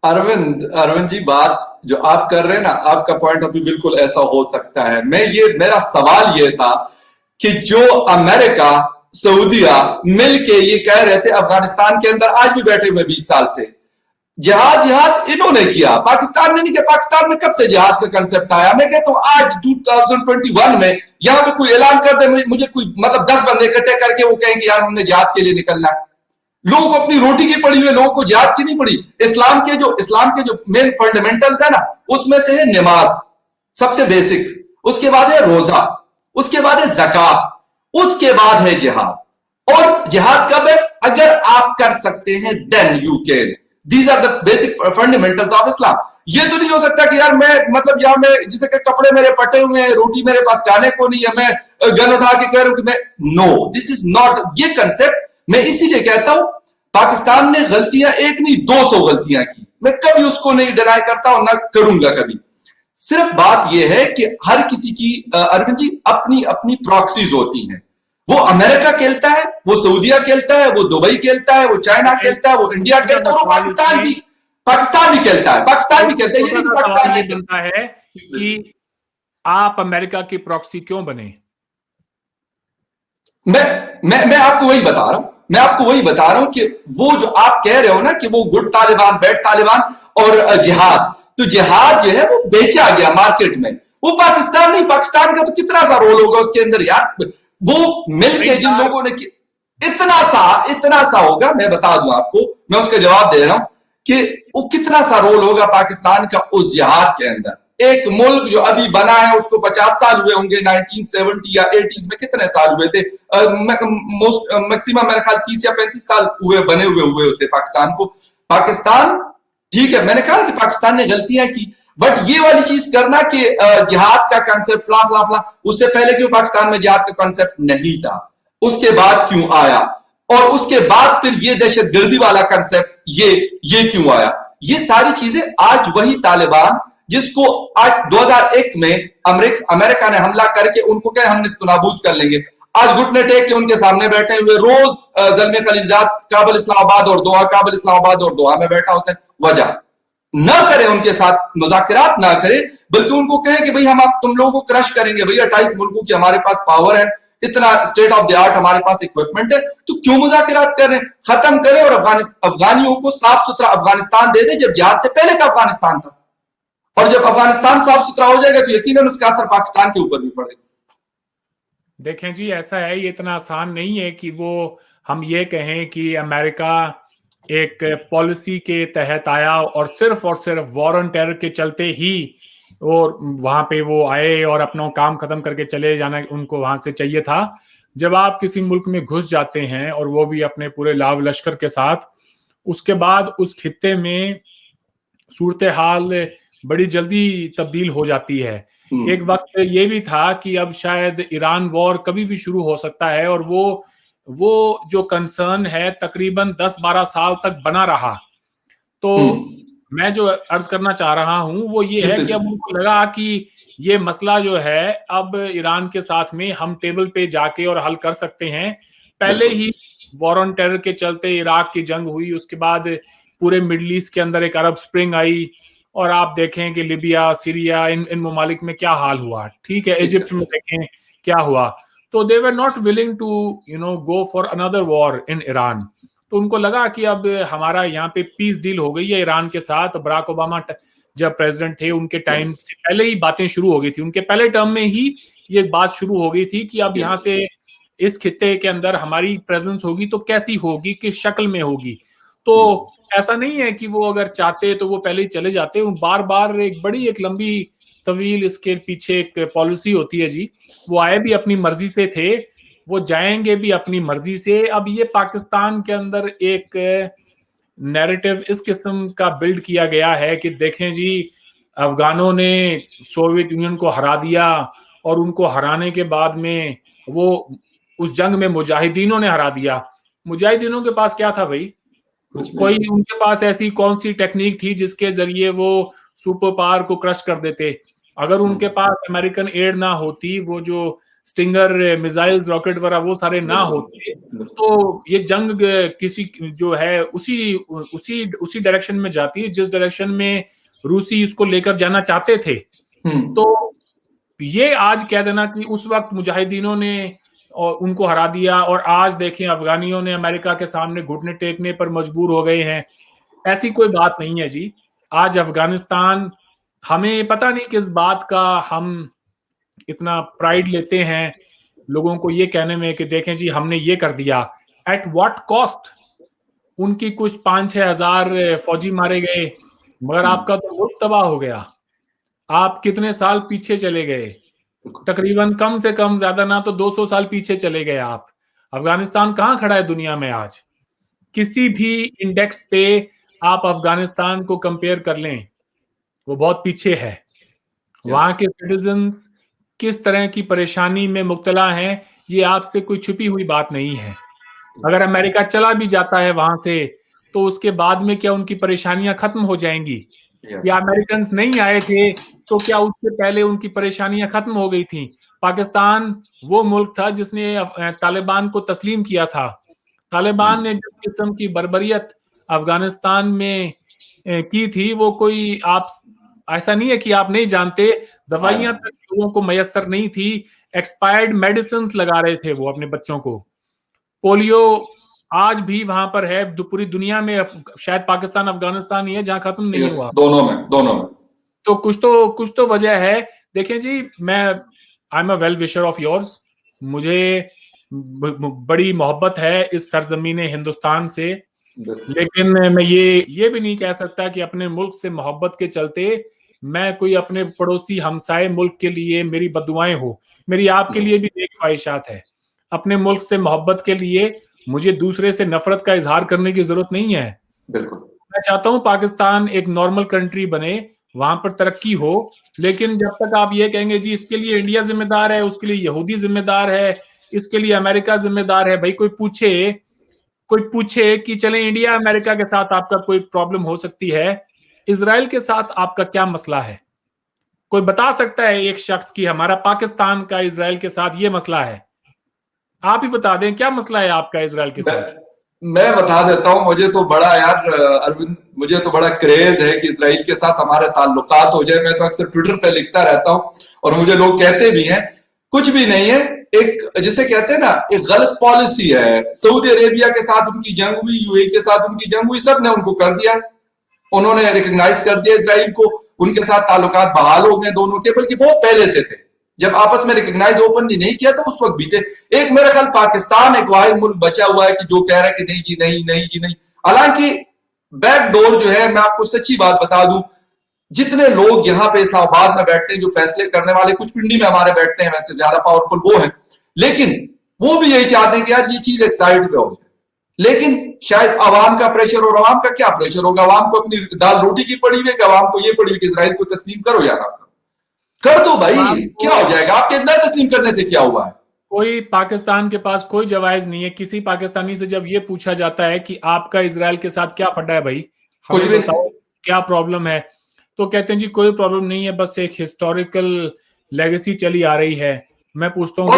[SPEAKER 1] अरविंद जी, बात जो आप कर रहे हैं ना, आपका पॉइंट ऑफ व्यू बिल्कुल ऐसा हो सकता है। मेरा सवाल ये था कि जो अमेरिका सऊदीया मिलके ये कह रहे थे अफगानिस्तान के अंदर आज भी बैठे हुए 20 साल से, जिहाद इन्होंने किया, पाकिस्तान ने नहीं किया। पाकिस्तान में कब से जिहाद का कंसेप्ट आया? मैं कहता हूं आज 2021 में यहां पे कोई ऐलान कर दे, मुझे कोई मतलब 10 बंदे इकट्ठे करके वो कहें कि यार हमने जिहाद के लिए निकलना है। लोगों को अपनी रोटी की पड़ी हुई, लोगों को जिहाद की नहीं पड़ी। इस्लाम के जो मेन फंडामेंटल्स है ना, उसमें से है नमाज, सबसे बेसिक, उसके बाद है रोजा, उसके बाद है ज़कात, उसके बाद है जिहाद। और जिहाद कब है? अगर आप कर सकते हैं then you can. These are the basic fundamentals of Islam. ये तो नहीं हो सकता कि यार मैं मतलब यहां मैं जिसे कि कपड़े मेरे पटे हुए हैं, रोटी मेरे पास खाने को नहीं है, मैं गन उठा के कह रहा हूं कि मैं, नो, दिस इज नॉट ये कंसेप्ट। मैं इसीलिए कहता हूं पाकिस्तान ने गलतियां एक नहीं 200 गलतियां की, मैं कभी उसको नहीं डिनाई करता और ना करूंगा कभी। सिर्फ बात यह है कि हर किसी की अरविंद जी अपनी अपनी प्रॉक्सीज होती हैं। वो अमेरिका खेलता है, वो सऊदीया खेलता है, वो दुबई खेलता है, वो चाइना खेलता है, वो इंडिया खेलता है, और पाकिस्तान भी खेलता है। पाकिस्तान भी खेलता है। ये नहीं पाकिस्तान
[SPEAKER 2] ये बनता है कि आप अमेरिका की प्रॉक्सी क्यों बने?
[SPEAKER 1] मैं आपको वही बता रहा हूं, मैं आपको वही बता रहा हूं कि वो जो आप कह रहे हो ना कि वो गुड तालिबान बैड तालिबान और जिहाद, तो जिहाद जो है वो बेचा गया मार्केट में। वो पाकिस्तान नहीं, पाकिस्तान का तो कितना सा रोल होगा उसके अंदर यार। वो मिलके जिन लोगों ने इतना सा होगा, मैं बता दूं आपको, मैं उसका जवाब दे रहा हूं कि वो कितना सा रोल होगा पाकिस्तान का उस जिहाद के अंदर। एक मुल्क जो अभी बना है उसको 50 साल हुए होंगे, 1970 या 80s में कितने साल हुए थे? मैक्सिमम मेरे ख्याल 30 या 35 साल बने हुए होते पाकिस्तान को। पाकिस्तान, ठीक है, मैंने कहा कि पाकिस्तान ने गलतियां की, बट ये वाली चीज करना कि जिहाद का कंसेप्ट फ्ला फ्ला फ्ला, उससे पहले क्यों पाकिस्तान में जिहाद का कंसेप्ट नहीं था? उसके बाद क्यों आया? और उसके बाद फिर ये दहशतगर्दी वाला कंसेप्ट ये क्यों आया? ये सारी चीजें आज वही तालिबान जिसको आज 2001 में अमेरिका ने हमला करके उनको क्या हम निस्तनाबूद कर लेंगे, आज घुटने टेक के उनके सामने बैठे हुए रोज ज़ल्मे खलीलजाद काबुल इस्लामाबाद और दोहा, काबुल इस्लामाबाद और दोहा में बैठा होता है। वजह ना करे उनके साथ मुज़ाकरात ना करे, बल्कि उनको कहे कि भाई हम आप तुम लोगों को क्रश करेंगे, भाई 28 मुल्कों की हमारे पास पावर है, इतना स्टेट ऑफ द आर्ट हमारे पास इक्विपमेंट है, तो क्यों मुज़ाकरात कर रहे हैं? खत्म करें और अफगानियों को साफ सुथरा अफगानिस्तान दे दे, जब जिहाद से पहले का अफगानिस्तान था। और जब अफगानिस्तान साफ सुथरा हो जाएगा तो यकीनन उसका असर पाकिस्तान के ऊपर भी पड़ेगा।
[SPEAKER 2] देखें जी, ऐसा है, ये इतना आसान नहीं है कि वो हम ये कहें कि अमेरिका एक पॉलिसी के तहत आया और सिर्फ वॉर ऑन टेरर के चलते ही और वहां पे वो आए और अपना काम खत्म करके चले जाना उनको वहां से चाहिए था। जब आप किसी मुल्क में घुस जाते हैं और वो भी अपने पूरे लाव लश्कर के साथ, उसके बाद उस खित्ते में सूरत हाल बड़ी जल्दी तब्दील हो जाती है। एक वक्त ये भी था कि अब शायद ईरान वॉर कभी भी शुरू हो सकता है, और वो जो कंसर्न है तकरीबन 10-12 साल तक बना रहा। तो मैं जो अर्ज करना चाह रहा हूं वो ये है कि अब उनको लगा कि ये मसला जो है अब ईरान के साथ में हम टेबल पे जाके और हल कर सकते हैं। पहले ही वॉर ऑन टेरर के चलते इराक की जंग हुई, उसके बाद पूरे मिडल ईस्ट के अंदर एक अरब स्प्रिंग आई, और आप देखें कि लिबिया, सीरिया, इन ममालिक में क्या हाल हुआ। ठीक है, इजिप्ट में देखें क्या हुआ। तो they were not willing to go for another war in Iran. तो उनको लगा कि अब हमारा यहाँ पे पीस डील हो गई है ईरान के साथ। बराक ओबामा जब प्रेसिडेंट थे उनके टाइम से पहले ही बातें शुरू हो गई थी, उनके पहले टर्म में ही ये बात शुरू हो गई थी कि अब यहाँ से इस खित्ते के अंदर हमारी प्रेजेंस होगी तो कैसी होगी, किस शक्ल में होगी। तो ऐसा नहीं है कि वो अगर चाहते तो वो पहले ही चले जाते, बार बार एक लंबी तवील इसके पीछे एक पॉलिसी होती है जी। वो आए भी अपनी मर्जी से थे, वो जाएंगे भी अपनी मर्जी से। अब ये पाकिस्तान के अंदर एक नैरेटिव इस किस्म का बिल्ड किया गया है कि देखें जी, अफगानों ने सोवियत यूनियन को हरा दिया और उनको हराने के बाद में वो उस जंग में मुजाहिदीनों ने हरा दिया। मुजाहिदीनों के पास क्या था भाई? कोई उनके पास ऐसी कौन सी टेक्निक थी जिसके जरिए वो सुपर पावर को क्रश कर देते? अगर उनके पास अमेरिकन एड ना होती, वो जो स्टिंगर मिसाइल्स रॉकेट वगैरह वो सारे ना होते, तो ये जंग किसी जो है उसी उसी उसी डायरेक्शन में जाती है जिस डायरेक्शन में रूसी इसको लेकर जाना चाहते थे। तो ये आज कह देना कि उस वक्त मुजाहिदीनों ने और उनको हरा दिया और आज देखें अफगानियों ने अमेरिका के सामने घुटने टेकने पर मजबूर हो गए हैं, ऐसी कोई बात नहीं है जी। आज अफगानिस्तान, हमें पता नहीं किस बात का हम इतना प्राइड लेते हैं लोगों को ये कहने में कि देखें जी हमने ये कर दिया। At what cost? उनकी कुछ 5-6 हजार फौजी मारे गए, मगर आपका तो मुल्क तबाह हो गया। आप कितने साल पीछे चले गए? तकरीबन कम से कम ज्यादा ना तो 200 साल पीछे चले गए आप। अफगानिस्तान कहाँ खड़ा है दुनिया में आज? किसी भी इंडेक्स पे आप अफगानिस्तान को कंपेयर कर लें, वो बहुत पीछे है। वहां के सिटीजन्स किस तरह की परेशानी में मुब्तला हैं, ये आपसे कोई छुपी हुई बात नहीं है। अगर अमेरिका चला भी जाता है वहां से, तो उसके बाद में क्या उनकी परेशानियां खत्म हो जाएंगी? या अमेरिकन नहीं आए थे तो क्या उससे पहले उनकी परेशानियां खत्म हो गई थी? पाकिस्तान वो मुल्क था जिसने तालिबान को तस्लीम किया था। तालिबान ने जिस किस्म की बर्बरियत अफगानिस्तान में की थी, वो कोई आप ऐसा नहीं है कि आप नहीं जानते, दवाइयां तक लोगों को मैसर नहीं थी। एक्सपायर्ड मेडिसिन लगा रहे थे वो अपने बच्चों को। पोलियो आज भी वहां पर है, पूरी दुनिया में शायद पाकिस्तान अफगानिस्तान ही है जहां खत्म नहीं हुआ।
[SPEAKER 1] दोनों में
[SPEAKER 2] तो कुछ तो वजह है। देखें जी, मैं I am a well wisher of yours, मुझे बड़ी मोहब्बत है इस सरजमीन हिंदुस्तान से, लेकिन मैं ये भी नहीं कह सकता कि अपने मुल्क से मोहब्बत के चलते मैं कोई अपने पड़ोसी हमसाए मुल्क के लिए मेरी बदुआएं हो। मेरी आपके लिए भी नेक ख्वाहिशात है। अपने मुल्क से मोहब्बत के लिए मुझे दूसरे से नफरत का इजहार करने की जरूरत नहीं है।
[SPEAKER 1] बिल्कुल,
[SPEAKER 2] मैं चाहता हूं पाकिस्तान एक नॉर्मल कंट्री बने, वहां पर तरक्की हो। लेकिन जब तक आप ये कहेंगे जी इसके लिए इंडिया जिम्मेदार है, उसके लिए यहूदी जिम्मेदार है, इसके लिए अमेरिका जिम्मेदार है, भाई कोई पूछे कि चले इंडिया अमेरिका के साथ आपका कोई प्रॉब्लम हो सकती है, इजराइल के साथ आपका क्या मसला है? कोई बता सकता है एक शख्स की हमारा पाकिस्तान का इजराइल के साथ ये मसला है? आप ही बता दें क्या मसला है आपका इजराइल के साथ।
[SPEAKER 1] मैं बता देता हूं, मुझे तो बड़ा यार अरविंद, मुझे तो बड़ा क्रेज है कि इजराइल के साथ हमारे ताल्लुकात हो जाए। मैं तो अक्सर ट्विटर पे लिखता रहता हूं और मुझे लोग कहते भी हैं कुछ भी नहीं है, एक जिसे कहते हैं ना एक गलत पॉलिसी है। सऊदी अरेबिया के साथ उनकी जंग हुई, यूएई के साथ उनकी जंग हुई, सब ने उनको कर दिया, उन्होंने रिकॉग्नाइज कर दिया इजराइल को, उनके साथ ताल्लुकात बहाल हो गए दोनों के, बल्कि बहुत पहले से थे। जब आपस में रिकॉग्नाइज ओपनली नहीं किया तो उस वक्त भी थे। एक मेरा ख्याल पाकिस्तान एक वाहिद मुल्क बचा हुआ है कि जो कह रहा है कि नहीं जी नहीं नहीं जी नहीं। हालांकि बैकडोर जो है, मैं आपको सच्ची बात बता दूं, जितने लोग यहाँ पे इस्लामाबाद में बैठते हैं जो फैसले करने वाले, कुछ पिंडी में हमारे बैठते हैं, वैसे ज्यादा पावरफुल वो हैं, लेकिन वो भी यही चाहते हैं कि यार ये चीज एक साइड पे हो जाए। लेकिन शायद आवाम का प्रेशर, और आवाम का क्या प्रेशर होगा, आवाम को अपनी दाल रोटी की पड़ी हुई है कि आवाम को ये पड़ी हुई कि इजराइल को तस्लीम करो यार, आप कर दो भाई, क्या हो जाएगा, आपके इतना तस्लीम करने से क्या हुआ है?
[SPEAKER 2] कोई पाकिस्तान के पास कोई जवाब नहीं है। किसी पाकिस्तानी से जब ये पूछा जाता है कि आपका इजराइल के साथ क्या फटा है भाई, हमें बताओ क्या प्रॉब्लम है, तो कहते हैं जी कोई प्रॉब्लम नहीं है, बस एक हिस्टोरिकल लेगेसी चली आ रही है। मैं पूछता हूँ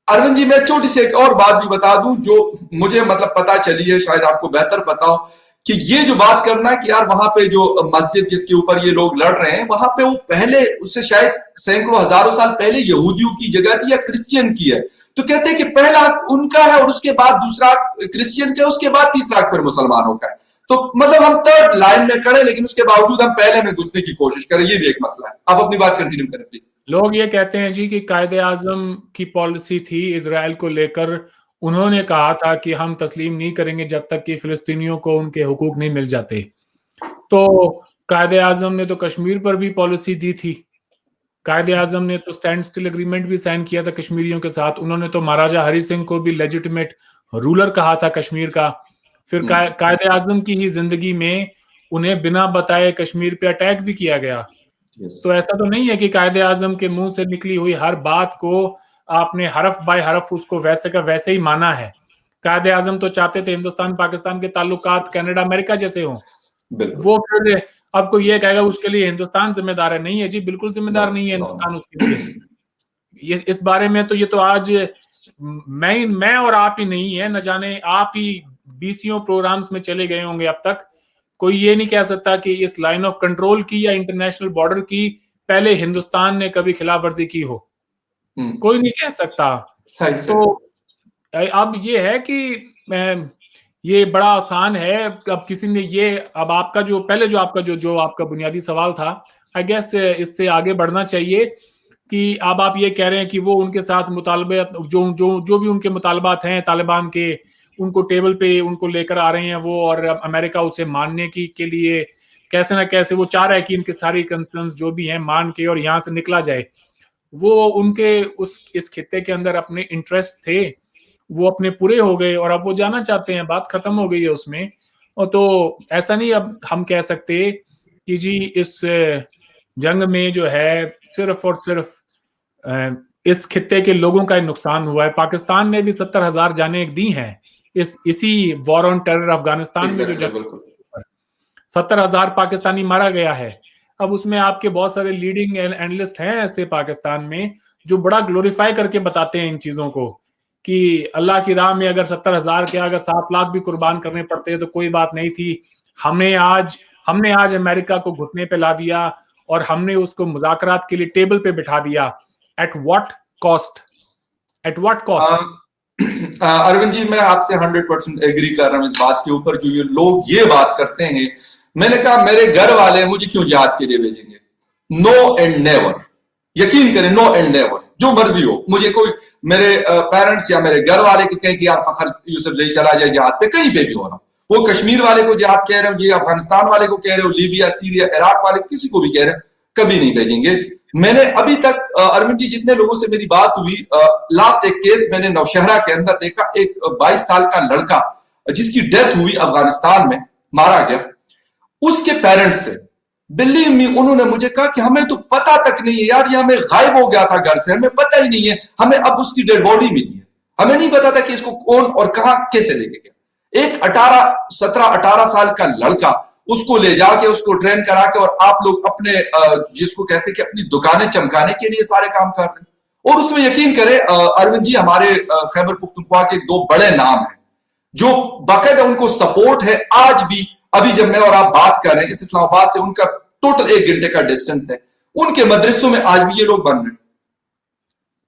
[SPEAKER 1] अरविंद जी, मैं छोटी सी एक और बात भी बता दूं जो मुझे मतलब पता चली है, शायद आपको बेहतर पता हो, कि ये जो बात करना कि यार वहां पे जो मस्जिद जिसके ऊपर ये लोग लड़ रहे हैं, वहां पे वो पहले उससे शायद सैकड़ों हजारों साल पहले यहूदियों की जगह थी या क्रिश्चियन की है। तो कहते हैं कि पहला हक उनका है और उसके बाद दूसरा हक क्रिश्चियन का, उसके बाद तीसरा हक फिर मुसलमानों का है। तो मतलब हम थर्ड लाइन में खड़े, लेकिन उसके बावजूद हम पहले में घुसने की कोशिश करें, ये भी एक मसला है। आप अपनी बात कंटिन्यू करें प्लीज।
[SPEAKER 2] लोग ये कहते हैं जी कि कायदे आजम की पॉलिसी थी इजराइल को लेकर, उन्होंने कहा था कि हम तस्लीम नहीं करेंगे जब तक कि फिलिस्तीनियों को उनके हुकूक नहीं मिल जाते। तो कायदे आजम ने तो कश्मीर पर भी पॉलिसी दी थी, कायदे आजम ने तो स्टैंड स्टिल एग्रीमेंट भी साइन किया था कश्मीरियों के साथ, उन्होंने तो महाराजा हरि सिंह को भी लेजिटिमेट रूलर कहा था कश्मीर का। फिर कायदे आजम की ही जिंदगी में उन्हें बिना बताए कश्मीर पे अटैक भी किया गया। तो ऐसा तो नहीं है कि कायदे आजम के मुंह से निकली हुई हर बात को आपने हरफ बाय हरफ उसको वैसे का वैसे ही माना है। कायदे आजम तो चाहते थे हिंदुस्तान पाकिस्तान के ताल्लुकात कनाडा अमेरिका जैसे हों। वो फिर अब कोई ये कहेगा उसके लिए हिंदुस्तान जिम्मेदार है, नहीं है जी, बिल्कुल जिम्मेदार नहीं है हिंदुस्तान उसके लिए। ये इस बारे में तो ये तो आज मैं और आप ही नहीं है, न जाने आप ही बीसियों प्रोग्राम्स में चले गए होंगे अब तक। कोई ये नहीं कह सकता कि इस लाइन ऑफ कंट्रोल की या इंटरनेशनल बॉर्डर की पहले हिंदुस्तान ने कभी खिलाफ वर्जी की हो, कोई नहीं कह सकता। तो अब ये है कि ये बड़ा आसान है। अब किसी ने ये, अब आपका जो पहले जो आपका जो आपका बुनियादी सवाल था, आई गेस इससे आगे बढ़ना चाहिए कि अब आप ये कह रहे हैं कि वो उनके साथ मुतालबे जो भी उनके मुतालबात हैं तालिबान के, उनको टेबल पे उनको लेकर आ रहे हैं वो, और अमेरिका उसे मानने के लिए कैसे ना कैसे वो चाह रहा है कि इनके सारी कंसर्न्स जो भी हैं मान के और यहाँ से निकला जाए। वो उनके इस खित्ते के अंदर अपने इंटरेस्ट थे, वो अपने पूरे हो गए और अब वो जाना चाहते हैं, बात खत्म हो गई है उसमें। और तो ऐसा नहीं अब हम कह सकते कि जी इस जंग में जो है सिर्फ और सिर्फ इस खित्ते के लोगों का नुकसान हुआ है। पाकिस्तान ने भी 70,000 जानें दी हैं इसी वॉर ऑन टेरर अफगानिस्तान में जो जंग 70,000 पाकिस्तानी मारा गया है। अब उसमें आपके बहुत सारे लीडिंग एनालिस्ट हैं ऐसे पाकिस्तान में जो बड़ा ग्लोरीफाई करके बताते हैं इन चीजों को कि अल्लाह की राह में अगर 70,000 के अगर 7 लाख भी कुर्बान करने पड़ते हैं तो कोई बात नहीं थी। हमने आज अमेरिका को घुटने पे ला दिया और हमने उसको मुज़ाकरात के लिए टेबल पे बिठा दिया। At what cost?
[SPEAKER 1] Arvind ji, मैं आपसे 100% एग्री कर रहा हूं इस बात के ऊपर। जो ये लोग ये बात करते हैं, मैंने कहा मेरे घर वाले मुझे क्यों जिहाद के लिए भेजेंगे? नो एंड नेवर, यकीन करें, नो एंड नेवर। जो मर्जी हो, मुझे कोई मेरे पेरेंट्स या मेरे घर वाले के कहें कि यार फखर यूसुफजई चला जाए जिहाद पे, कहीं पे भी हो रहा, वो कश्मीर वाले को जिहाद कह रहे हो, ये अफगानिस्तान वाले को कह रहे हो, लीबिया, सीरिया, इराक वाले, किसी को भी कह रहे हो, कभी नहीं भेजेंगे। मैंने अभी तक अरविंद जी जितने लोगों से मेरी बात हुई, लास्ट एक केस मैंने नौशहरा के अंदर देखा, एक 22 साल का लड़का जिसकी डेथ हुई अफगानिस्तान में, मारा गया। उसके पेरेंट्स से, बिलीव मी, उन्होंने मुझे कहा कि हमें तो पता तक नहीं है यार, ये हमें गायब हो गया था घर से, हमें पता ही नहीं है, हमें अब उसकी डेड बॉडी मिली है, हमें नहीं पता था कि इसको कौन और कहां कैसे लेके गया। एक 17-18 साल का लड़का, उसको ले जाके उसको ट्रेन करा के, और आप लोग अपने जिसको कहते हैं कि अपनी दुकानें चमकाने के लिए सारे काम कर रहे हैं। और उसमें यकीन करें अरविंद जी, हमारे खैबर पुख्तनख्वा के 2 बड़े नाम हैं जो बाकायदा उनको सपोर्ट है आज भी। अभी जब मैं और आप बात कर रहे हैं, इस इस्लामाबाद से उनका टोटल 1 घंटे का डिस्टेंस है, उनके मदरसों में आज भी ये लोग बन रहे हैं।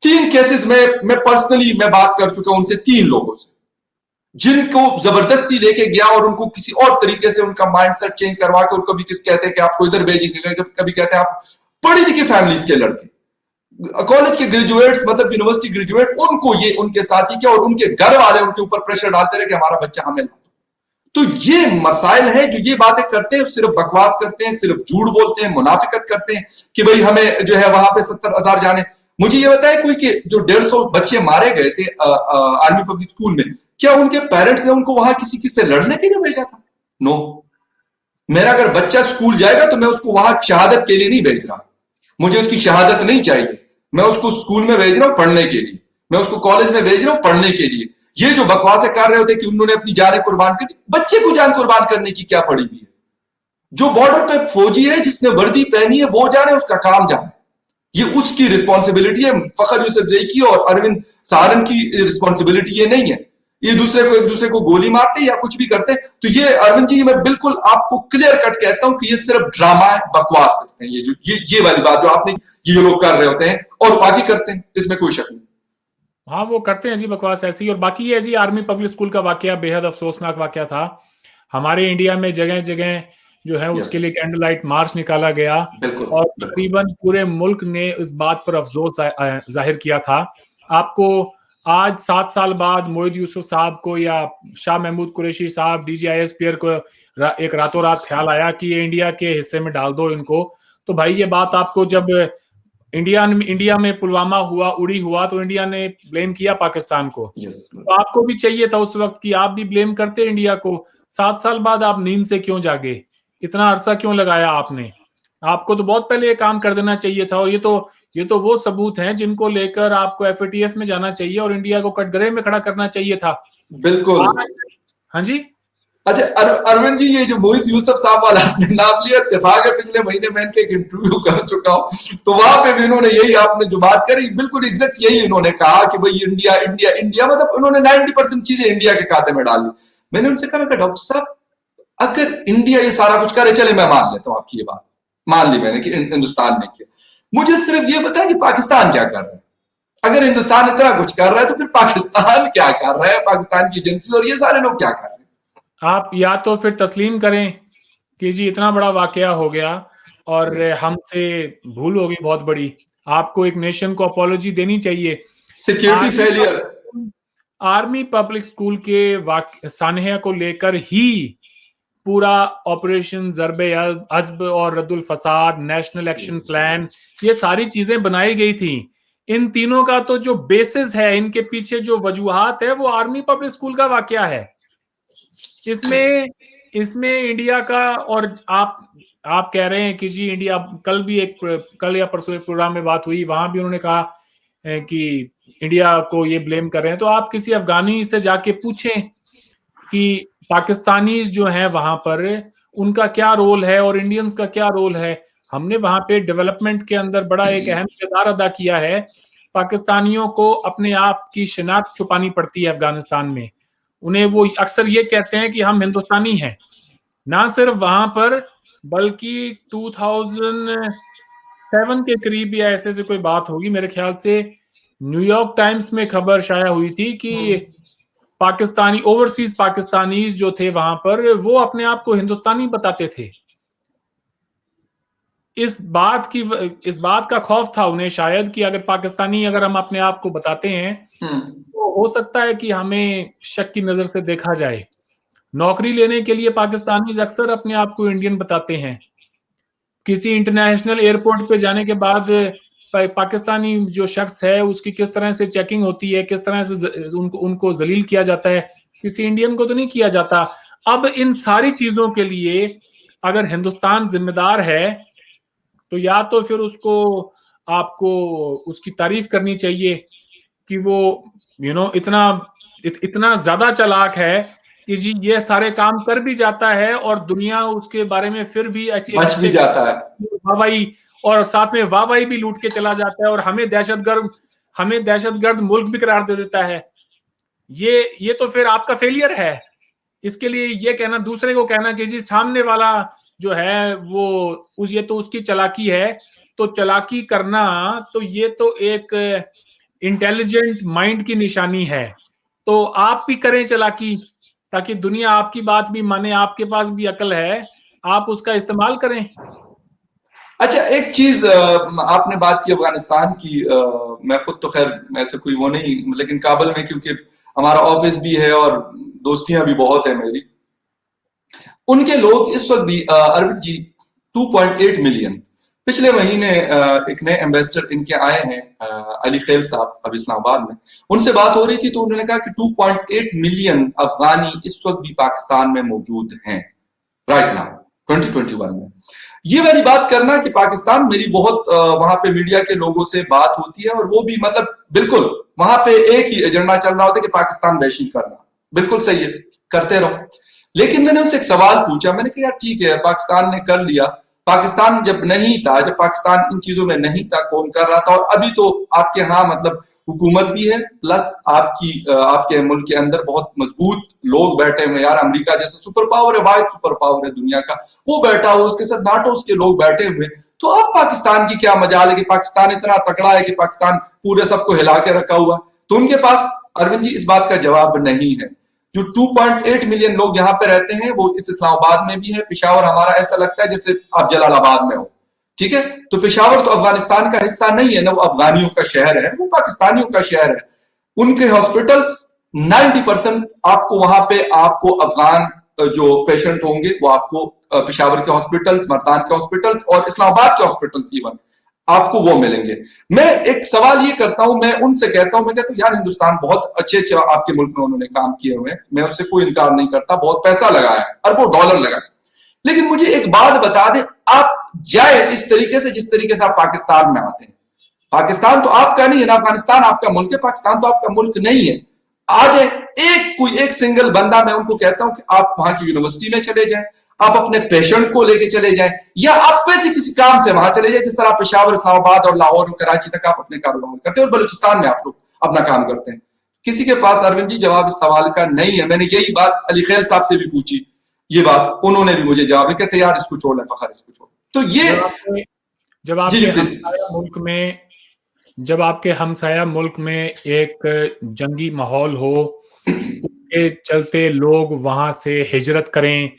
[SPEAKER 1] 3 केसेस में मैं पर्सनली बात कर चुका हूं उनसे, 3 लोगों से, जिनको जबरदस्ती लेके गया और उनको किसी और तरीके से उनका माइंडसेट चेंज करवा के, और कभी किस कहते हैं कि आपको इधर भेजेंगे, कभी कहते हैं आप पढ़ी लिखी फैमिलीज के लड़के, कॉलेज के ग्रेजुएट्स, मतलब यूनिवर्सिटी ग्रेजुएट, उनको ये उनके साथ ही किया, और उनके घर वाले उनके ऊपर प्रेशर डालते रहे कि हमारा बच्चा हमें ला। तो ये मसाइल है जो ये बातें करते हैं, सिर्फ बकवास करते हैं, सिर्फ झूठ बोलते हैं, मुनाफिकत करते हैं कि भाई हमें जो है वहां पे 70,000 जाने। मुझे ये बताया कोई कि जो 150 बच्चे मारे गए थे आर्मी पब्लिक स्कूल में, क्या उनके पेरेंट्स ने उनको वहां किसी से लड़ने के लिए भेजा था? नो। मेरा अगर बच्चा स्कूल जाएगा तो मैं उसको वहां शहादत के लिए नहीं भेज रहा, मुझे उसकी शहादत नहीं चाहिए, मैं उसको स्कूल में भेज रहा हूं पढ़ने के लिए, मैं उसको कॉलेज में भेज रहा हूं पढ़ने के लिए। ये जो बकवासें कर रहे होते कि उन्होंने अपनी जान कुर्बान कर दी, बच्चे को जान कुर्बान करने की क्या पड़ी हुई है? जो बॉर्डर पे फौजी है, जिसने वर्दी पहनी है, वो जाने, उसका काम जाने, ये उसकी रिस्पॉन्सिबिलिटी है। फखर यूसुफजई की और अरविंद सारन की रिस्पॉन्सिबिलिटी ये नहीं है। ये एक दूसरे को गोली मारते या कुछ भी करते। तो ये अरविंद जी, मैं बिल्कुल आपको क्लियर कट कहता हूं कि ये सिर्फ ड्रामा है, बकवास करते हैं। ये वाली बात जो आपने ये लोग कर रहे होते हैं और बाकी करते हैं, इसमें कोई शक नहीं।
[SPEAKER 2] हाँ वो करते हैं जी बकवास ऐसी। और बाकी ये जी आर्मी पब्लिक स्कूल का वाकया बेहद अफसोसनाक वाकया था। हमारे इंडिया में जगह जगह जो है उसके लिए कैंडल लाइट मार्च निकाला गया
[SPEAKER 1] बिल्कुल
[SPEAKER 2] और
[SPEAKER 1] बिल्कुल।
[SPEAKER 2] तकरीबन पूरे मुल्क ने इस बात पर अफसोस जाहिर किया था। आपको आज 7 साल बाद मोहित यूसुफ साहब को या शाह महमूद कुरैशी साहब DGIS पीयर को एक रातों रात ख्याल आया कि ये इंडिया के हिस्से में डाल दो इनको। तो भाई ये बात आपको जब इंडिया में पुलवामा हुआ, उड़ी हुआ, तो इंडिया ने ब्लेम किया पाकिस्तान को। तो आपको भी चाहिए था उस वक्त कि आप भी ब्लेम करते इंडिया को। 7 साल बाद आप नींद से क्यों जागे? इतना अरसा क्यों लगाया आपने? आपको तो बहुत पहले ये काम कर देना चाहिए था। और ये तो वो सबूत हैं जिनको लेकर आपको FATF में जाना चाहिए और इंडिया को कटघरे में खड़ा करना चाहिए था।
[SPEAKER 1] बिल्कुल।
[SPEAKER 2] हाँ जी।
[SPEAKER 1] अच्छा अरविंद जी, ये जो मोहित यूसुफ साहब वाला आपने नाम लिया, इत्तेफाक है पिछले महीने मैं इनके एक इंटरव्यू कर चुका हूं, तो वहां पे भी इन्होंने यही आपने जो बात करी बिल्कुल एग्जैक्ट यही इन्होंने कहा कि भाई इंडिया इंडिया इंडिया, मतलब उन्होंने 90% चीजें इंडिया के खाते में डाली। मैंने उनसे कहा डॉक्टर साहब अगर इंडिया ये सारा कुछ करे, चले मैं मान लेता हूं आपकी ये बात, मान ली मैंने कि हिंदुस्तान ने किया, मुझे सिर्फ ये बताया कि पाकिस्तान क्या कर रहा है। अगर हिंदुस्तान इतना कुछ कर रहा है तो फिर पाकिस्तान क्या कर रहा है, पाकिस्तान की एजेंसी और ये सारे लोग क्या कर रहे हैं।
[SPEAKER 2] आप या तो फिर तस्लीम करें कि जी इतना बड़ा वाकया हो गया और हमसे भूल हो गई बहुत बड़ी, आपको एक नेशन को अपॉलॉजी देनी चाहिए।
[SPEAKER 1] Security failure.
[SPEAKER 2] Army public school के सानहिया को लेकर ही पूरा ऑपरेशन ज़रबे अज़्ब और रद्दुल फसाद, नेशनल एक्शन प्लान, ये सारी चीजें बनाई गई थी। इन तीनों का तो जो बेसिस है, इनके पीछे जो वजूहात है, वो आर्मी पब्लिक स्कूल का वाकया है। इसमें इंडिया का, और आप कह रहे हैं कि जी इंडिया, कल या परसों एक प्रोग्राम में बात हुई, वहां भी उन्होंने कहा कि इंडिया को ये ब्लेम कर रहे हैं। तो आप किसी अफगानी से जाके पूछें कि पाकिस्तानीज जो हैं वहां पर उनका क्या रोल है और इंडियंस का क्या रोल है। हमने वहां पे डेवलपमेंट के अंदर बड़ा एक अहम किरदार अदा किया है। पाकिस्तानियों को अपने आप की शिनाख्त छुपानी पड़ती है अफगानिस्तान में। उन्हें वो अक्सर ये कहते हैं कि हम हिंदुस्तानी हैं। ना सिर्फ वहां पर, बल्कि 2007 के करीब या ऐसे से कोई बात होगी, मेरे ख्याल से न्यूयॉर्क टाइम्स में खबर शाया हुई थी कि पाकिस्तानी, ओवरसीज पाकिस्तानीज जो थे वहां पर, वो अपने आप को हिंदुस्तानी बताते थे। इस बात का खौफ था उन्हें शायद कि अगर हम अपने आप को बताते हैं तो हो सकता है कि हमें शक की नजर से देखा जाए। नौकरी लेने के लिए पाकिस्तानी अक्सर अपने आप को इंडियन बताते हैं। किसी इंटरनेशनल एयरपोर्ट पे जाने के बाद पाकिस्तानी जो शख्स है उसकी किस तरह से चेकिंग होती है, किस तरह से उनको जलील किया जाता है, किसी इंडियन को तो नहीं किया जाता। अब इन सारी चीजों के लिए अगर हिंदुस्तान जिम्मेदार है तो या तो फिर आपको उसकी तारीफ करनी चाहिए कि वो इतना ज्यादा चालाक है कि जी ये सारे काम कर भी जाता है और दुनिया उसके बारे में फिर भी
[SPEAKER 1] बच भी जाता है,
[SPEAKER 2] वाहवाही, और साथ में वाहवाही भी लूट के चला जाता है और हमें दहशतगर्द मुल्क भी करार दे देता है। ये तो फिर आपका फेलियर है। इसके लिए ये कहना, दूसरे को कहना कि जी सामने वाला जो है ये तो उसकी चालाकी है, तो चालाकी करना तो ये तो एक इंटेलिजेंट माइंड की निशानी है। तो आप भी करें चालाकी ताकि दुनिया आपकी बात भी माने, आपके पास भी अकल है, आप उसका इस्तेमाल करें।
[SPEAKER 1] अच्छा एक चीज आपने बात की अफगानिस्तान की, मैं खुद तो खैर ऐसे कोई वो नहीं, लेकिन काबुल में क्योंकि हमारा ऑफिस भी है और दोस्तियां भी बहुत है मेरी, उनके लोग इस वक्त भी अरविंद जी 2.8 मिलियन, पिछले महीने एक नए एम्बेसडर इनके आए हैं अली खैल साहब, अब इस्लामाबाद में उनसे बात हो रही थी तो उन्होंने कहा कि 2.8 मिलियन अफगानी इस वक्त भी पाकिस्तान में मौजूद हैं राइट नाउ 2021 में। ये वाली बात करना कि पाकिस्तान, मेरी बहुत वहां पे मीडिया के लोगों से बात होती है और वो भी मतलब बिल्कुल वहां पे एक ही एजेंडा चल रहा होता है कि पाकिस्तान बैशिंग करना, बिल्कुल सही है, करते रहो। लेकिन मैंने उनसे एक सवाल पूछा, मैंने कहा यार ठीक है पाकिस्तान ने कर लिया, पाकिस्तान जब नहीं था, जब पाकिस्तान इन चीजों में नहीं था, कौन कर रहा था? और अभी तो आपके यहाँ मतलब हुकूमत भी है, प्लस आपके मुल्क के अंदर बहुत मजबूत लोग बैठे हुए, यार अमेरिका जैसे सुपर पावर है, वाहिद सुपर पावर है दुनिया का, वो बैठा हुआ, उसके साथ नाटो के लोग बैठे हुए, तो अब पाकिस्तान की क्या मजाल है कि पाकिस्तान इतना तगड़ा है कि पाकिस्तान पूरे सबको हिला के रखा हुआ। तो उनके पास अरविंद जी इस बात का जवाब नहीं है। जो 2.8 मिलियन लोग यहाँ पे रहते हैं वो इस इस्लामाबाद में भी है। पेशावर हमारा ऐसा लगता है जैसे आप जलालाबाद में हो, ठीक है। तो पेशावर तो अफगानिस्तान का हिस्सा नहीं है ना, वो अफगानियों का शहर है, वो पाकिस्तानियों का शहर है। उनके हॉस्पिटल्स 90% आपको वहां पे आपको अफगान जो पेशेंट होंगे वो आपको पेशावर के हॉस्पिटल्स, मर्दान के हॉस्पिटल्स और इस्लामाबाद के हॉस्पिटल्स इवन आपको वो मिलेंगे। मैं एक सवाल ये करता हूं, मैं उनसे कहता हूं, मैं कहता हूं यार हिंदुस्तान बहुत अच्छे अच्छे आपके मुल्क में उन्होंने काम किए हुए, मैं उससे कोई इनकार नहीं करता, बहुत पैसा लगाया है, अरबों डॉलर लगाया, लेकिन मुझे एक बात बता दें, आप जाए इस तरीके से जिस तरीके से आप पाकिस्तान में आते हैं, पाकिस्तान तो आपका नहीं है ना, अफगानिस्तान आपका मुल्क है, पाकिस्तान तो आपका मुल्क नहीं है। आ जाए कोई एक सिंगल बंदा, मैं उनको कहता हूं कि आप वहां की यूनिवर्सिटी में चले जाएं, आप अपने पेशेंट को लेके चले जाएं, या आप वैसे किसी काम से वहां चले जाएं जिस तरह पेशावर, इस्लामाबाद और लाहौर और कराची तक आप अपने कारोबार करते हैं और बलूचिस्तान में आप लोग अपना काम करते हैं। किसी के पास अरविंद जी जवाब इस सवाल का नहीं है। मैंने यही बात अली खैर साहब से भी पूछी, ये बात उन्होंने भी मुझे जवाब नहीं, कहते यार इसको छोड़ लें फखर, इसको छोड़। तो ये
[SPEAKER 2] जब आपके हमसाया मुल्क में, जब आपके हमसाया मुल्क में एक जंगी माहौल हो, उसके चलते लोग वहां से हिजरत करें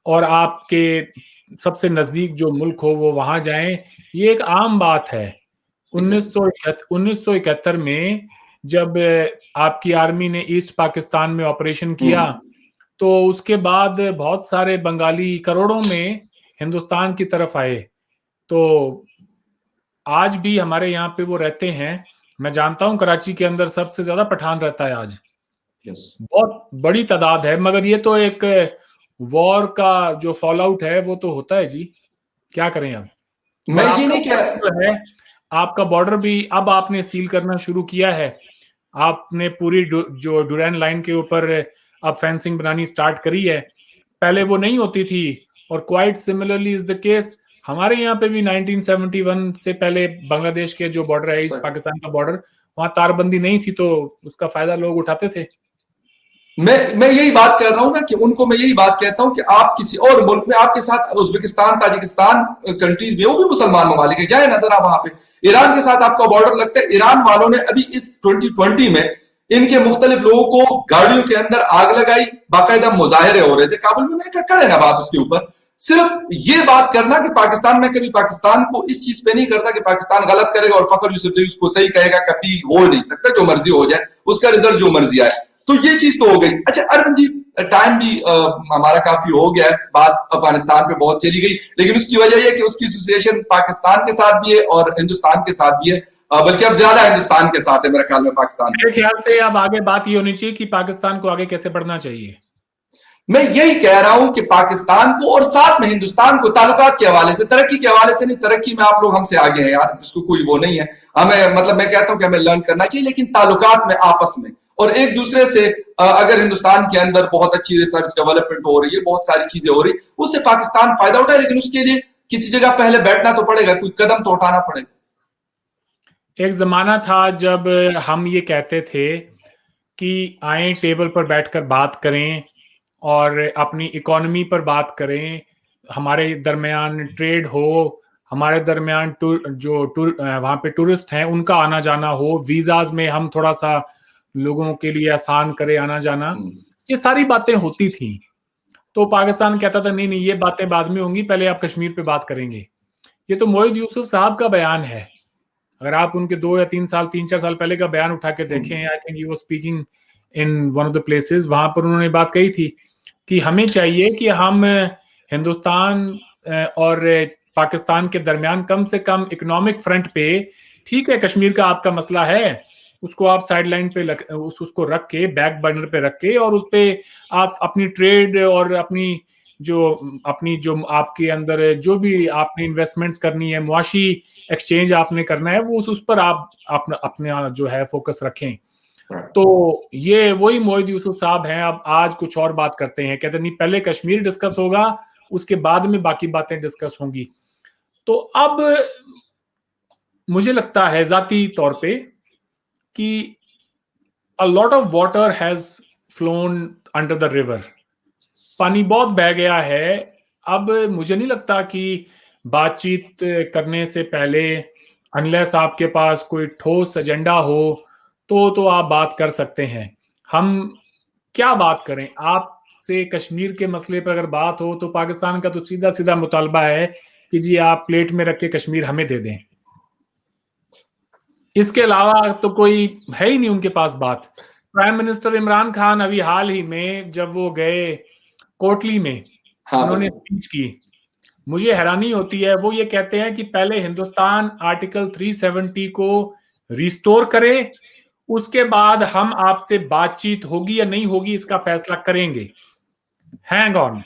[SPEAKER 2] और आपके सबसे नजदीक जो मुल्क हो वो वहां जाएं, ये एक आम बात है। 1971 में जब आपकी आर्मी ने ईस्ट पाकिस्तान में ऑपरेशन किया तो उसके बाद बहुत सारे बंगाली करोड़ों में हिंदुस्तान की तरफ आए। तो आज भी हमारे यहाँ पे वो रहते हैं। मैं जानता हूँ कराची के अंदर सबसे ज्यादा पठान रहता है आज, बहुत बड़ी तादाद है, मगर ये तो एक वॉर का जो फॉल आउट है वो तो होता है जी, क्या करें अब।
[SPEAKER 1] मैं ये नहीं कह रहा
[SPEAKER 2] है, आपका बॉर्डर भी अब आपने सील करना शुरू किया है, आपने पूरी जो डुरैन लाइन के ऊपर अब फेंसिंग बनानी स्टार्ट करी है, पहले वो नहीं होती थी। और quite similarly is the case हमारे यहाँ पे भी 1971 से पहले बांग्लादेश के जो बॉर्डर है, ईस्ट पाकिस्तान का बॉर्डर, वहां तारबंदी नहीं थी तो उसका फायदा लोग उठाते थे।
[SPEAKER 1] मैं यही बात कर रहा हूं ना कि उनको मैं यही बात कहता हूं कि आप किसी और मुल्क में, आपके साथ उज्बेकिस्तान, ताजिकिस्तान कंट्रीज में, वो भी मुसलमान ममालिक है, जाए नजर आप वहां पे। ईरान के साथ आपका बॉर्डर लगता है, ईरान वालों ने अभी इस 2020 में इनके मुख्तलिफ लोगों को गाड़ियों के अंदर आग लगाई, बाकायदा मुजाहरे हो रहे थे काबुल में। मैंने कहा करें ना बात उसके ऊपर, सिर्फ ये बात करना कि पाकिस्तान में, कभी पाकिस्तान को इस चीज पे नहीं करता कि पाकिस्तान गलत करेगा और फखर यूसुफ उसको सही कहेगा, कभी हो नहीं सकता, जो मर्जी हो जाए, उसका रिजल्ट जो मर्जी आए। तो ये चीज तो हो गई। अच्छा अरविंद जी, टाइम भी हमारा काफी हो गया है, बात अफगानिस्तान पे बहुत चली गई, लेकिन उसकी वजह यह कि उसकी एसोसिएशन पाकिस्तान के साथ भी है और हिंदुस्तान के साथ भी है, बल्कि अब ज्यादा हिंदुस्तान के साथ है मेरे ख्याल में पाकिस्तान से।
[SPEAKER 2] मेरे ख्याल से अब आगे बात ये होनी चाहिए कि पाकिस्तान को आगे कैसे बढ़ना चाहिए।
[SPEAKER 1] मैं यही कह रहा हूं कि पाकिस्तान को और साथ में हिंदुस्तान को ताल्लुकात के हवाले से, तरक्की के हवाले से नहीं, तरक्की में आप लोग हमसे आगे हैं यार, इसको कोई वो नहीं है, हमें मतलब मैं कहता हूं कि हमें लर्न करना चाहिए, लेकिन ताल्लुकात में आपस में और एक दूसरे से अगर हिंदुस्तान के अंदर बहुत अच्छी रिसर्च डेवलपमेंट हो रही है, बहुत सारी चीजें हो रही, उससे पाकिस्तान फायदा उठाए, लेकिन उसके लिए किसी जगह पहले बैठना तो पड़ेगा, कोई कदम तो उठाना पड़ेगा।
[SPEAKER 2] एक जमाना था जब हम ये कहते थे कि आए टेबल पर बैठकर बात करें और अपनी इकोनॉमी पर बात करें, हमारे दरमियान ट्रेड हो, हमारे दरमियान वहाँ पे टूरिस्ट हैं उनका आना जाना हो, वीजाज में हम थोड़ा सा लोगों के लिए आसान करें आना जाना, ये सारी बातें होती थी। तो पाकिस्तान कहता था नहीं नहीं ये बातें बाद में होंगी, पहले आप कश्मीर पे बात करेंगे। ये तो मोहिद यूसुफ साहब का बयान है, अगर आप उनके 2 या 3-4 साल पहले का बयान उठा के देखें, I think he was speaking in one of the places, वहां पर उन्होंने बात कही थी कि हमें चाहिए कि हम हिंदुस्तान और पाकिस्तान के दरमियान कम से कम इकोनॉमिक फ्रंट पे, ठीक है कश्मीर का आपका मसला है, उसको आप साइड लाइन पे उसको रख के, बैक बर्नर पे रख के, और उस पे आप अपनी ट्रेड और अपनी जो आपके अंदर जो भी आपने इन्वेस्टमेंट्स करनी है, मुआशी एक्सचेंज आपने करना है, वो उस पर आप अपना जो है फोकस रखें। तो ये वही मोहिद यूसुफ साहब हैं। अब आज कुछ और बात करते हैं, कहते नहीं पहले कश्मीर डिस्कस होगा, उसके बाद में बाकी बातें डिस्कस होंगी। तो अब मुझे लगता है जाती तौर पे कि a lot of water has flown under the river, पानी बहुत बह गया है। अब मुझे नहीं लगता कि बातचीत करने से पहले, अनलेस आपके पास कोई ठोस एजेंडा हो, तो आप बात कर सकते हैं। हम क्या बात करें? आपसे कश्मीर के मसले पर अगर बात हो तो पाकिस्तान का तो सीधा सीधा मुतालबा है कि जी आप प्लेट में रख के कश्मीर हमें दे दें। इसके अलावा तो कोई है ही नहीं उनके पास बात। प्राइम मिनिस्टर इमरान खान अभी हाल ही में जब वो गए कोटली में,
[SPEAKER 1] हाँ
[SPEAKER 2] उन्होंने
[SPEAKER 1] बिल्कुल।
[SPEAKER 2] स्पीच की, मुझे हैरानी होती है। वो ये कहते हैं कि पहले हिंदुस्तान आर्टिकल 370 को रिस्टोर करे, उसके बाद हम आपसे बातचीत होगी या नहीं होगी इसका फैसला करेंगे। हैंग ऑन,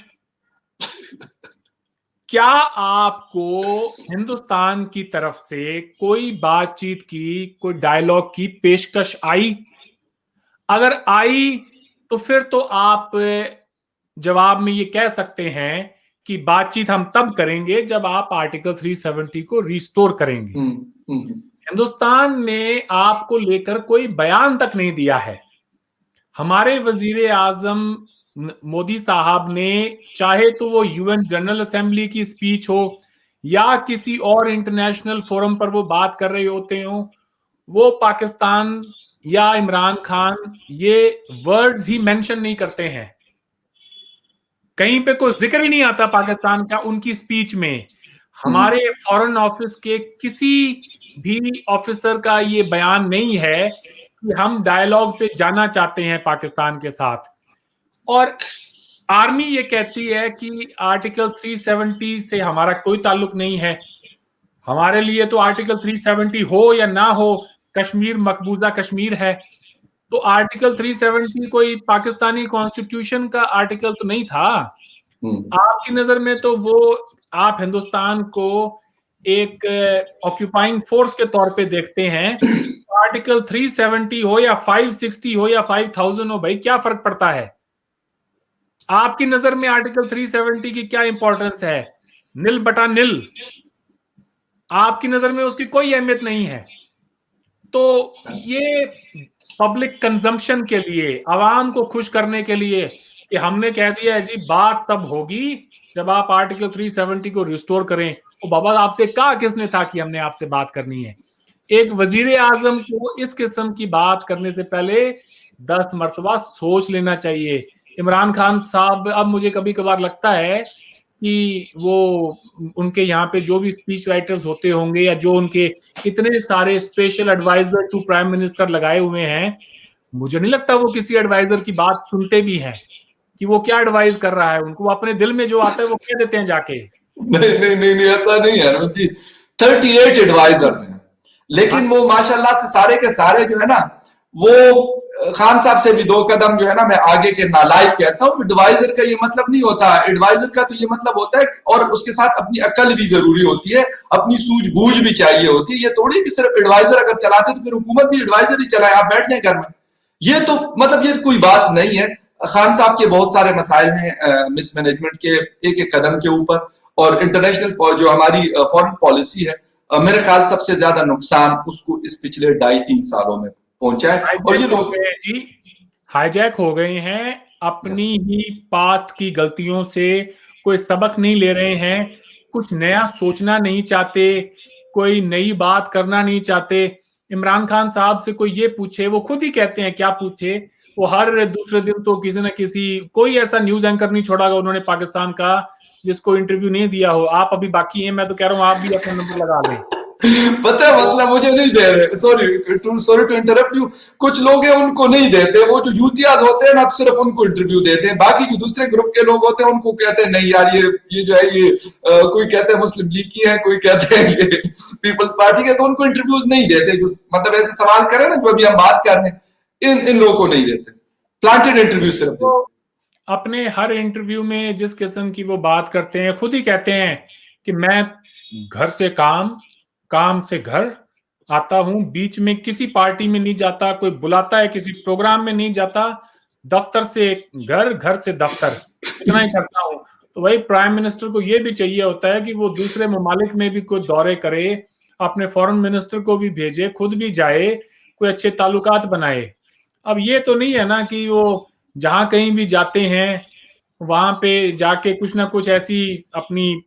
[SPEAKER 2] क्या आपको हिंदुस्तान की तरफ से कोई बातचीत की, कोई डायलॉग की पेशकश आई? अगर आई तो फिर तो आप जवाब में ये कह सकते हैं कि बातचीत हम तब करेंगे जब आप आर्टिकल 370 को रिस्टोर करेंगे। हिंदुस्तान ने आपको लेकर कोई बयान तक नहीं दिया है। हमारे वजीर आजम मोदी साहब ने, चाहे तो वो यूएन जनरल असेंबली की स्पीच हो या किसी और इंटरनेशनल फोरम पर वो बात कर रहे होते हो, वो पाकिस्तान या इमरान खान ये वर्ड्स ही मेंशन नहीं करते हैं। कहीं पे कोई जिक्र ही नहीं आता पाकिस्तान का उनकी स्पीच में। हमारे फॉरेन ऑफिस के किसी भी ऑफिसर का ये बयान नहीं है कि हम डायलॉग पे जाना चाहते हैं पाकिस्तान के साथ। और आर्मी ये कहती है कि आर्टिकल 370 से हमारा कोई ताल्लुक नहीं है। हमारे लिए तो आर्टिकल 370 हो या ना हो, कश्मीर मकबूजा कश्मीर है। तो आर्टिकल 370 कोई पाकिस्तानी कॉन्स्टिट्यूशन का आर्टिकल तो नहीं था। आपकी नजर में तो वो, आप हिंदुस्तान को एक ऑक्यूपाइंग फोर्स के तौर पे देखते हैं। आर्टिकल 370 हो या 560 हो या 5000 हो, भाई क्या फर्क पड़ता है? आपकी नजर में आर्टिकल 370 की क्या इंपॉर्टेंस है? नील बटा नील। आपकी नजर में उसकी कोई अहमियत नहीं है। तो ये पब्लिक कंजम्पशन के लिए, आवाम को खुश करने के लिए कि हमने कह दिया है जी बात तब होगी जब आप आर्टिकल 370 को रिस्टोर करें। तो बाबा आपसे कहा किसने था कि हमने आपसे बात करनी है? एक वजीर आजम को इस किस्म की बात करने से पहले 10 मरतबा सोच लेना चाहिए। इमरान खान साहब, अब मुझे कभी कभार लगता है कि वो उनके यहाँ पे जो भी स्पीच राइटर्स होते होंगे या जो उनके इतने सारे special adviser to prime minister लगाए हुए हैं, मुझे नहीं लगता वो किसी एडवाइजर की बात सुनते भी हैं कि वो क्या एडवाइस कर रहा है। उनको अपने दिल में जो आता है वो कह देते हैं जाके।
[SPEAKER 1] नहीं नहीं नहीं नहीं, ऐसा नहीं है अरविंद जी। 38 एडवाइजर्स हैं, लेकिन वो माशाल्लाह से सारे के सारे जो है ना, वो खान साहब से भी 2 कदम जो है ना मैं आगे के नालायक कहता हूँ। एडवाइजर का ये मतलब नहीं होता। एडवाइजर का तो ये मतलब होता है, और उसके साथ अपनी अक्ल भी जरूरी होती है, अपनी सूझबूझ भी चाहिए होती है। ये थोड़ी कि सिर्फ एडवाइजर अगर चलाते तो फिर हुकूमत भी एडवाइजर ही चलाए, आप बैठ जाए घर में। ये तो मतलब ये कोई बात नहीं है। खान साहब के बहुत सारे मसाइल हैं मिसमैनेजमेंट के एक एक कदम के ऊपर, और इंटरनेशनल जो हमारी फॉरेन पॉलिसी है, मेरे ख्याल सबसे ज्यादा नुकसान उसको इस पिछले 2.5-3 सालों में पहुंचा है। और ये लोग
[SPEAKER 2] जी हाईजैक हो गए हैं अपनी ही पास्ट की गलतियों से। कोई सबक नहीं ले रहे हैं, कुछ नया सोचना नहीं चाहते, कोई नई बात करना नहीं चाहते। इमरान खान साहब से कोई ये पूछे, वो खुद ही कहते हैं क्या पूछे, वो हर दूसरे दिन तो किसी न किसी, कोई ऐसा न्यूज एंकर नहीं छोड़ा उन्होंने पाकिस्तान का जिसको इंटरव्यू नहीं दिया हो। आप अभी बाकी हैं, मैं तो कह रहा हूँ आप भी अपना नंबर लगा लें।
[SPEAKER 1] पता है मसला मुझे नहीं दे रहे, सॉरी टू इंटरप्ट यू। कुछ लोग हैं उनको नहीं देते, वो जो यूतियाज होते हैं ना सिर्फ उनको इंटरव्यू देते हैं। बाकी जो दूसरे ग्रुप के लोग होते हैं उनको कहते हैं नहीं यार ये जो है ये कोई कहते हैं मुस्लिम लीग की है, कोई कहते हैं ये पीपल्स पार्टी के, तो उनको इंटरव्यूज नहीं देते। जो मतलब ऐसे सवाल करें ना जो अभी हम बात कर रहे हैं, इन लोगों को नहीं देते, प्लांटेड इंटरव्यू सिर्फ देते।
[SPEAKER 2] अपने हर इंटरव्यू में जिस किस्म की वो बात करते हैं, खुद ही कहते हैं कि मैं घर से काम से घर आता हूं, बीच में किसी पार्टी में नहीं जाता, कोई बुलाता है किसी प्रोग्राम में नहीं जाता, दफ्तर से घर, घर से दफ्तर, इतना ही करता हूं। तो वही प्राइम मिनिस्टर को ये भी चाहिए होता है कि वो दूसरे ममालिक में भी कोई दौरे करे, अपने फॉरेन मिनिस्टर को भी भेजे, खुद भी जाए, कोई अच्छे ताल्लुकात बनाए। अब ये तो नहीं है ना कि वो जहां कहीं भी जाते हैं वहां पे जाके कुछ ना कुछ ऐसी अपनी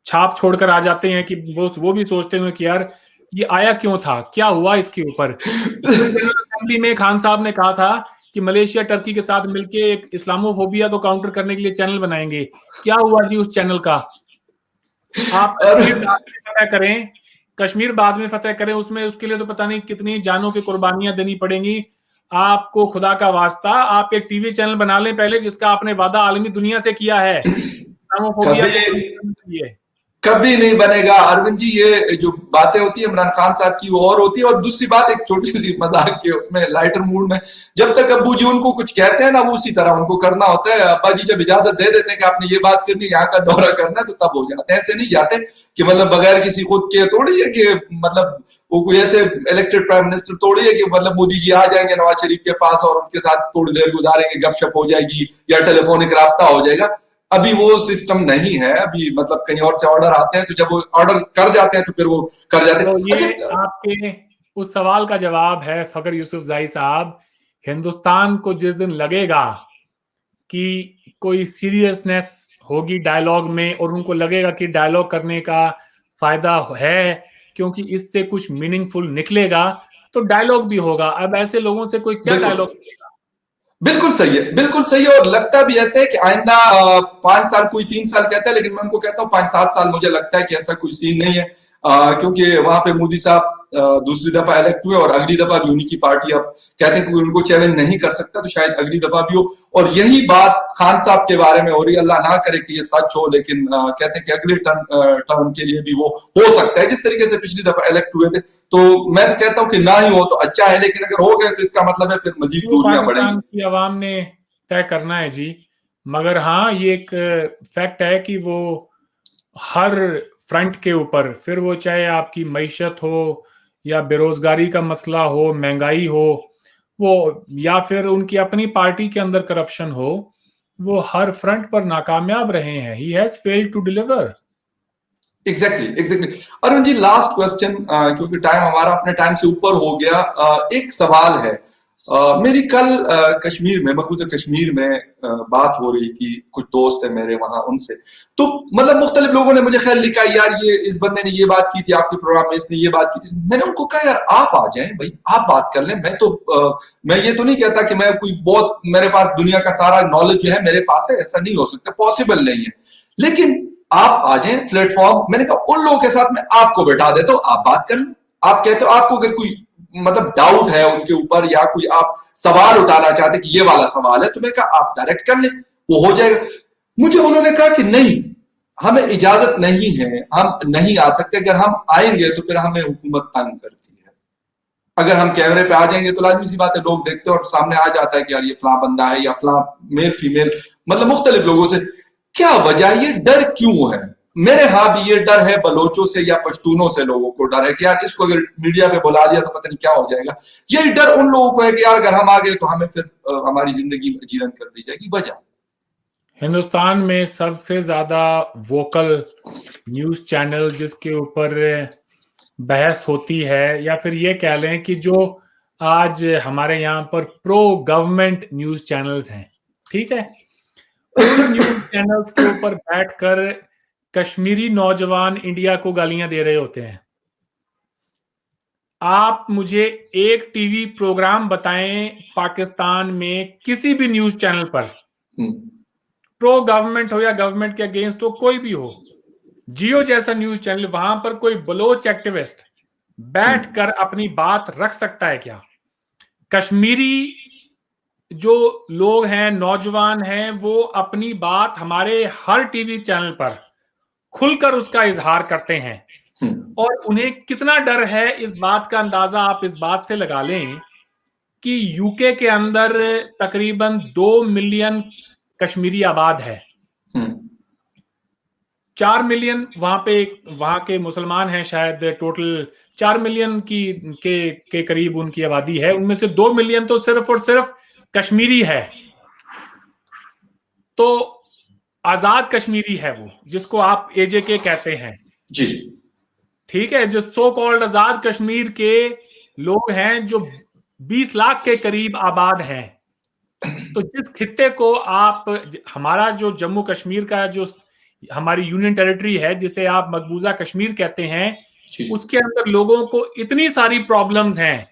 [SPEAKER 2] छाप छोड़कर आ जाते हैं कि वो भी सोचते हुए कि यार ये आया क्यों था, क्या हुआ इसके ऊपर। जनरल असेंबली में खान साहब ने कहा था कि मलेशिया टर्की के साथ मिलके एक इस्लामोफोबिया को काउंटर करने के लिए चैनल बनाएंगे। क्या हुआ जी उस चैनल का? आप
[SPEAKER 1] और
[SPEAKER 2] कश्मीर बाद में फतह करें, कश्मीर बाद में फतह करें, उसमें उसके लिए तो पता नहीं कितनी जानों की कुर्बानियां देनी पड़ेंगी आपको। खुदा का वास्ता, आप एक टीवी चैनल बना लें पहले जिसका आपने वादा आलमी दुनिया से किया है इस्लामोफोबिया को
[SPEAKER 1] कभी
[SPEAKER 2] करने के लिए।
[SPEAKER 1] कभी नहीं बनेगा अरविंद जी। ये जो बातें होती है इमरान खान साहब की वो और होती है। और दूसरी बात, एक छोटी सी मजाक के उसमें लाइटर मूड में, जब तक अब्बू जी उनको कुछ कहते हैं ना वो उसी तरह उनको करना होता है। अब्बा जी जब इजाजत दे देते हैं कि आपने ये बात करनी, यहाँ का दौरा करना है, तो तब हो जाते हैं। ऐसे नहीं जाते कि मतलब बगैर किसी खुद के थोड़ी है कि मतलब वो कोई ऐसे इलेक्टेड प्राइम मिनिस्टर थोड़ी है कि मतलब मोदी जी आ जाएंगे नवाज शरीफ के पास और उनके साथ थोड़ी देर गुजारेंगे, गपशप हो जाएगी या टेलीफोनिक राब्ता हो जाएगा। अभी वो सिस्टम नहीं है। अभी मतलब कहीं और से ऑर्डर आते हैं तो जब वो ऑर्डर कर जाते हैं तो फिर वो कर जाते
[SPEAKER 2] तो
[SPEAKER 1] हैं।
[SPEAKER 2] ये
[SPEAKER 1] अच्छा,
[SPEAKER 2] आपके उस सवाल का जवाब है फखर यूसुफजई साहब। हिंदुस्तान को जिस दिन लगेगा कि कोई सीरियसनेस होगी डायलॉग में और उनको लगेगा कि डायलॉग करने का फायदा है क्योंकि इससे कुछ मीनिंगफुल निकलेगा, तो डायलॉग भी होगा। अब ऐसे लोगों से कोई क्या
[SPEAKER 1] बिल्कुल
[SPEAKER 2] डायलॉग।
[SPEAKER 1] बिल्कुल सही है, बिल्कुल सही है। और लगता भी ऐसे है कि आइंदा 5 साल, कोई 3 साल कहता है, लेकिन मैं उनको कहता हूँ 5-7 साल। मुझे लगता है कि ऐसा कोई सीन नहीं है, क्योंकि वहां पे मोदी साहब दूसरी दफा इलेक्ट हुए और अगली दफा भी उन्हीं की पार्टी अब कहते हैं कि कोई उनको चैलेंज नहीं कर सकता, तो शायद अगली दफा भी हो। और यही बात खान साहब के बारे में हो रही है। अल्लाह ना करे कि ये सच हो, लेकिन कहते हैं कि अगले टर्म के लिए भी वो हो सकता है। जिस तरीके से पिछली दफा इलेक्ट हुए थे, तो मैं तो कहता हूं कि ना ही हो तो अच्छा है, लेकिन अगर हो गए तो इसका मतलब है फिर मजीद
[SPEAKER 2] वो
[SPEAKER 1] दूरियां बढ़ेंगी।
[SPEAKER 2] पाकिस्तान की आवाम ने तय करना है जी। मगर हाँ, ये एक फैक्ट है कि वो हर फ्रंट के ऊपर, फिर वो चाहे आपकी मईशत हो या बेरोजगारी का मसला हो, महंगाई हो, वो या फिर उनकी अपनी पार्टी के अंदर करप्शन हो, वो हर फ्रंट पर नाकामयाब रहे हैं। He has failed to deliver.
[SPEAKER 1] Exactly. Arun ji, last question, क्योंकि टाइम हमारा अपने टाइम से ऊपर हो गया। एक सवाल है। मेरी कल कश्मीर में, मकबूजा कश्मीर में बात हो रही थी, कुछ दोस्त है मेरे वहां, उनसे तो मतलब मुख्तलिफ लोगों ने मुझे खैर लिखा, यार ये इस बंदे ने ये बात की थी आपके प्रोग्राम में, इसने ये बात की थी। मैंने उनको कहा यार आप आ जाएं भाई, आप बात कर लें। मैं ये तो नहीं कहता कि मैं कोई बहुत, मेरे पास दुनिया का सारा नॉलेज जो है मेरे पास है, ऐसा नहीं हो सकता, पॉसिबल नहीं है। लेकिन आप आ जाएं प्लेटफॉर्म। मैंने कहा उन लोगों के साथ मैं आपको बैठा देता हूं, आप बात कर लें। आप कहते हो आपको अगर कोई मतलब डाउट है उनके ऊपर या कोई आप सवाल उठाना चाहते कि ये वाला सवाल है, तो मैंने कहा आप डायरेक्ट कर लें, वो हो जाएगा। मुझे उन्होंने कहा कि नहीं, हमें इजाजत नहीं है, हम नहीं आ सकते। अगर हम आएंगे तो फिर हमें हुकूमत तंग करती है। अगर हम कैमरे पे आ जाएंगे तो लाजमी सी बात है, लोग देखते हैं और सामने आ जाता है कि यार ये फलां बंदा है या फलां मेल फीमेल, मतलब मुख्तलिफ लोगों से। क्या वजह, ये डर क्यों है? मेरे यहां भी ये डर है, बलोचों से या पश्तूनों से लोगों को डर है कि यार इसको अगर मीडिया पे बुला लिया तो पता नहीं क्या हो जाएगा। यही डर उन लोगों को है कि यार अगर हम आ गए तो हमें फिर हमारी जिंदगी जीरन कर दी जाएगी। वजह
[SPEAKER 2] हिंदुस्तान में सबसे ज्यादा वोकल न्यूज चैनल जिसके ऊपर बहस होती है, या फिर ये कह लें कि जो आज हमारे यहाँ पर प्रो गवर्नमेंट न्यूज चैनल्स हैं, ठीक है, उन न्यूज चैनल्स के ऊपर बैठकर कश्मीरी नौजवान इंडिया को गालियां दे रहे होते हैं। आप मुझे एक टीवी प्रोग्राम बताएं पाकिस्तान में किसी भी न्यूज चैनल पर, प्रो गवर्नमेंट हो या गवर्नमेंट के अगेंस्ट हो, कोई भी हो, जियो जैसा न्यूज चैनल, वहां पर कोई बलोच एक्टिविस्ट बैठकर अपनी बात रख सकता है क्या? कश्मीरी जो लोग हैं, नौजवान हैं, वो अपनी बात हमारे हर टीवी चैनल पर खुलकर उसका इजहार करते हैं। और उन्हें कितना डर है इस बात का अंदाजा आप इस बात से लगा लें कि यूके के अंदर तकरीबन 2 मिलियन कश्मीरी आबाद है। 4 मिलियन वहां के मुसलमान हैं, शायद टोटल 4 मिलियन के करीब उनकी आबादी है। उनमें से 2 मिलियन तो सिर्फ और सिर्फ कश्मीरी है। तो आजाद कश्मीरी है वो, जिसको आप एजेके कहते हैं,
[SPEAKER 1] जी।
[SPEAKER 2] ठीक है, जो सो कॉल्ड आजाद कश्मीर के लोग हैं, जो 20 लाख के करीब आबाद हैं। तो जिस खित्ते को आप, हमारा जो जम्मू कश्मीर का जो हमारी यूनियन टेरिटरी है, जिसे आप मकबूजा कश्मीर कहते हैं, उसके अंदर लोगों को इतनी सारी प्रॉब्लम्स हैं,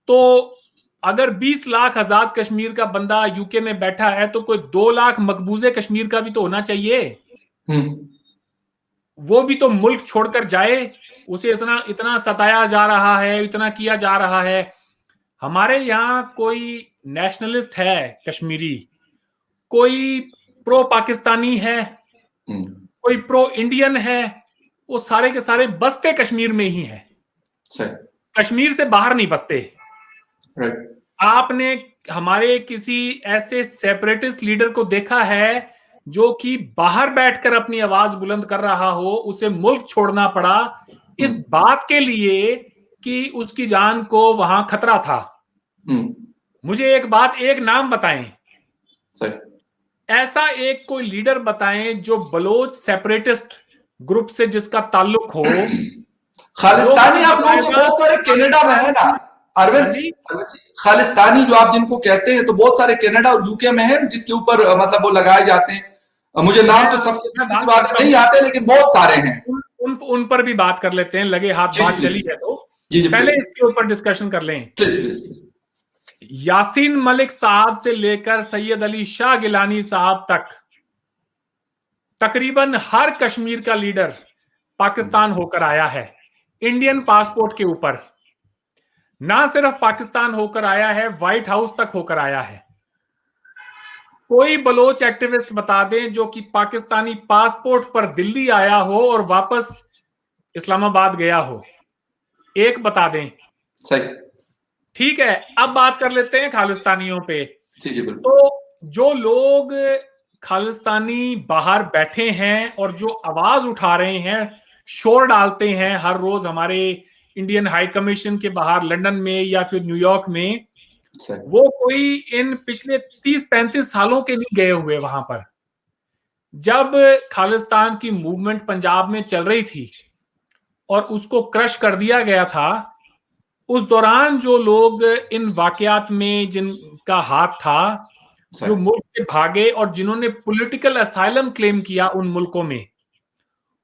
[SPEAKER 2] तो अगर 20 लाख आजाद कश्मीर का बंदा यूके में बैठा है तो कोई 2 लाख मकबूजे कश्मीर का भी तो होना चाहिए। वो भी तो मुल्क छोड़कर जाए, उसे इतना इतना सताया जा रहा है, इतना किया जा रहा है। हमारे यहाँ कोई नेशनलिस्ट है कश्मीरी, कोई प्रो पाकिस्तानी है, कोई प्रो इंडियन है, वो सारे के सारे बसते कश्मीर में ही हैं, कश्मीर से बाहर नहीं बसते। आपने हमारे किसी ऐसे सेपरेटिस्ट लीडर को देखा है जो कि बाहर बैठकर अपनी आवाज बुलंद कर रहा हो, उसे मुल्क छोड़ना पड़ा इस बात के लिए कि उसकी जान को वहां खतरा था? मुझे एक नाम बताएं, ऐसा एक कोई लीडर बताएं जो बलोच सेपरेटिस्ट ग्रुप से जिसका ताल्लुक हो।
[SPEAKER 1] खालिस्तानी आप लोग तो बहुत सारे कनाडा में है ना अरविंद जी, खालिस्तानी जो आप जिनको कहते हैं तो बहुत सारे कनाडा और यूके में है जिसके ऊपर मतलब वो लगाए जाते हैं। मुझे नाम तो सबके बात नहीं आते लेकिन बहुत सारे हैं।
[SPEAKER 2] उन पर भी बात कर लेते हैं, लगे हाथ बात चली है तो पहले इसके ऊपर डिस्कशन कर लें।
[SPEAKER 1] प्लीज।
[SPEAKER 2] यासीन मलिक साहब से लेकर सैयद अली शाह गिलानी साहब तक तकरीबन हर कश्मीर का लीडर पाकिस्तान होकर आया है, इंडियन पासपोर्ट के ऊपर। ना सिर्फ पाकिस्तान होकर आया है, व्हाइट हाउस तक होकर आया है। कोई बलोच एक्टिविस्ट बता दें जो कि पाकिस्तानी पासपोर्ट पर दिल्ली आया हो और वापस इस्लामाबाद गया हो, एक बता दें।
[SPEAKER 1] सही,
[SPEAKER 2] ठीक है। अब बात कर लेते हैं खालिस्तानियों पे।
[SPEAKER 1] जी
[SPEAKER 2] तो जो लोग खालिस्तानी बाहर बैठे हैं और जो आवाज उठा रहे हैं, शोर डालते हैं हर रोज हमारे इंडियन हाई कमीशन के बाहर लंदन में या फिर न्यूयॉर्क में, वो कोई इन पिछले 30-35 सालों के नहीं गए हुए वहां पर। जब खालिस्तान की मूवमेंट पंजाब में चल रही थी और उसको क्रश कर दिया गया था, उस दौरान जो लोग इन वाकयात में जिनका हाथ था, जो मुल्क से भागे और जिन्होंने पॉलिटिकल असाइलम क्लेम किया उन मुल्कों में,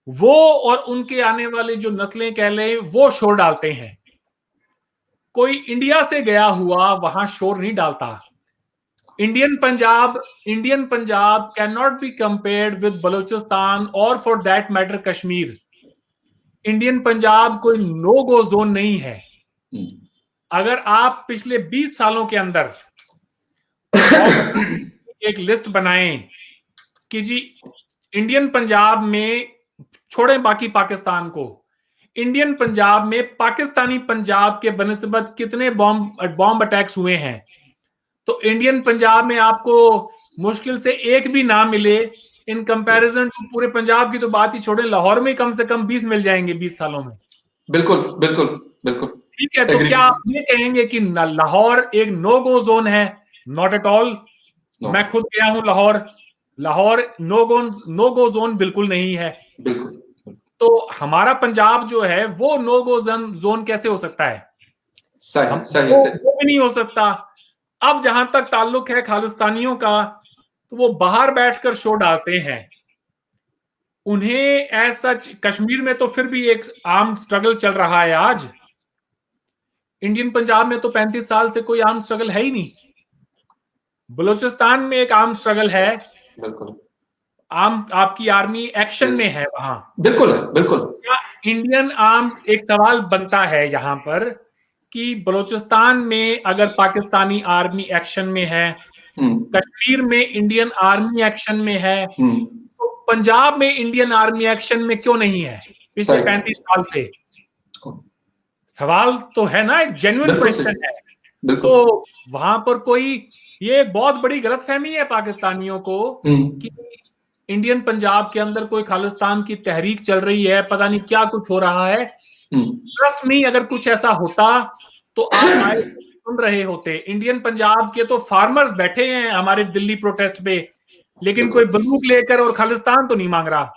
[SPEAKER 2] वो और उनके आने वाले जो नस्लें कह लें, वो शोर डालते हैं। कोई इंडिया से गया हुआ वहां शोर नहीं डालता। Indian Punjab can not be compared with Balochistan और for that matter Kashmir. Indian Punjab कोई नो गो जोन नहीं है। अगर आप पिछले 20 सालों के अंदर एक लिस्ट बनाएं कि जी इंडियन पंजाब में, छोड़ें बाकी पाकिस्तान को, इंडियन पंजाब में पाकिस्तानी पंजाब के बनिस्बत कितने बॉम्ब अटैक्स हुए हैं, तो इंडियन पंजाब में आपको मुश्किल से एक भी ना मिले इन कंपैरिजन टू पूरे पंजाब की तो बात ही छोड़ें, लाहौर में कम से कम 20 मिल जाएंगे 20 सालों में।
[SPEAKER 1] बिल्कुल
[SPEAKER 2] ठीक है। तो क्या आप ये कहेंगे कि लाहौर एक नो गो जोन है? Not at all. मैं खुद गया हूं लाहौर नो गो जोन बिल्कुल नहीं है। तो हमारा पंजाब जो है वो नो गो जोन कैसे हो सकता है?
[SPEAKER 1] सही
[SPEAKER 2] वो भी नहीं हो सकता। अब जहां तक ताल्लुक है खालिस्तानियों का, तो वो बाहर बैठकर शो डालते हैं। उन्हें ऐसा कश्मीर में तो फिर भी एक आर्म स्ट्रगल चल रहा है आज। इंडियन पंजाब में तो 35 साल से कोई आर्म स्ट्रगल है ही नहीं। बलूचिस्तान में एक आर्म स्ट्रगल है,
[SPEAKER 1] बिल्कुल।
[SPEAKER 2] आपकी आर्मी एक्शन में है वहां।
[SPEAKER 1] बिल्कुल।
[SPEAKER 2] इंडियन आर्म, एक सवाल बनता है यहां पर कि बलूचिस्तान में अगर पाकिस्तानी आर्मी एक्शन में है, कश्मीर में इंडियन आर्मी एक्शन में है, तो पंजाब में इंडियन आर्मी एक्शन में क्यों नहीं है पिछले 35 साल से? सवाल तो है ना, एक जेन्युइन क्वेश्चन है। तो वहां पर कोई, ये एक बहुत बड़ी गलतफहमी है पाकिस्तानियों को कि इंडियन पंजाब के अंदर कोई खालिस्तान की तहरीक चल रही है, पता नहीं क्या कुछ हो रहा है। ट्रस्ट मी, अगर कुछ ऐसा होता तो आप सुन रहे होते। इंडियन पंजाब के तो फार्मर्स बैठे हैं हमारे दिल्ली प्रोटेस्ट पे, लेकिन कोई बंदूक लेकर और खालिस्तान तो नहीं मांग रहा।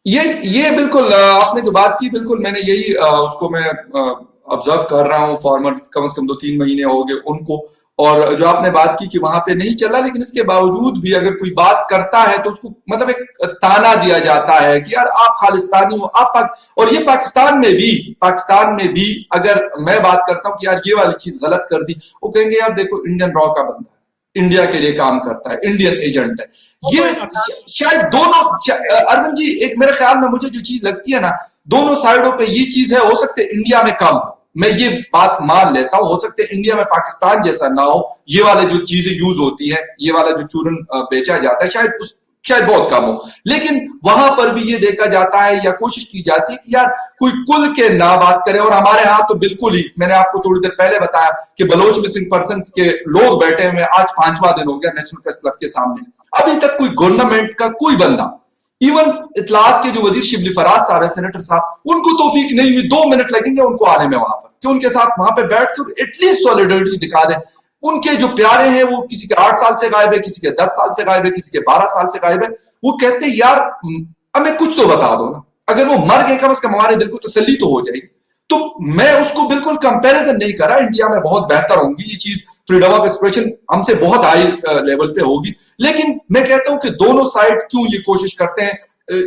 [SPEAKER 1] ये बिल्कुल आपने जो बात की, बिल्कुल मैंने यही उसको मैं ऑब्जर्व कर रहा हूँ। फार्मर कम से कम 2-3 महीने हो गए, उनको और जो आपने बात की कि वहां पे नहीं चला, लेकिन इसके बावजूद भी अगर कोई बात करता है तो उसको मतलब एक ताना दिया जाता है कि यार आप खालिस्तानी हो, और ये पाकिस्तान में भी अगर मैं बात करता हूं कि यार ये वाली चीज गलत कर दी, वो कहेंगे यार देखो इंडियन रॉ का बंदा है, इंडिया के लिए काम करता है, इंडियन एजेंट है। ये शायद दोनों, अरविंद जी एक मेरे ख्याल में मुझे जो चीज लगती है ना, दोनों साइडों पे ये चीज है, हो सकते इंडिया में कम, मैं ये बात मान लेता हूं, हो सकते इंडिया में पाकिस्तान जैसा ना हो, ये वाले जो चीजें यूज होती है, ये वाला जो चूरन बेचा जाता है, शायद बहुत कम हो, लेकिन वहां पर भी ये देखा जाता है या कोशिश की जाती है कि यार कोई कुल के ना बात करे। और हमारे यहाँ तो बिल्कुल ही, मैंने आपको थोड़ी देर पहले बताया कि बलोच मिसिंग पर्संस के लोग बैठे हुए, आज 5वां दिन हो गया नेशनल प्रेस क्लब के सामने, अभी तक कोई गवर्नमेंट का कोई बंदा, इवन इतलात के जो वजीर शिबली फराज साहब है, सेनेटर साहब, उनको तौफीक नहीं हुई, 2 मिनट लगेंगे उनको आने में वहां पर, कि उनके साथ वहां पे बैठ कर एटलीस्ट सॉलिडरिटी दिखा दें। उनके जो प्यारे हैं वो किसी के 8 साल से गायब है, किसी के 10 साल से गायब है, किसी के 12 साल से गायब है, वो कहते हैं यार हमें कुछ तो बता दो ना, अगर वो मर गए कम से कम हमारे दिल को तसल्ली तो हो जाएगी। तो मैं उसको बिल्कुल कंपैरिजन नहीं कर रहा, इंडिया में बहुत बेहतर होंगी ये चीज, फ्रीडम ऑफ एक्सप्रेशन हमसे बहुत हाई लेवल पे होगी, लेकिन मैं कहता हूं कि दोनों साइड क्यों ये कोशिश करते हैं,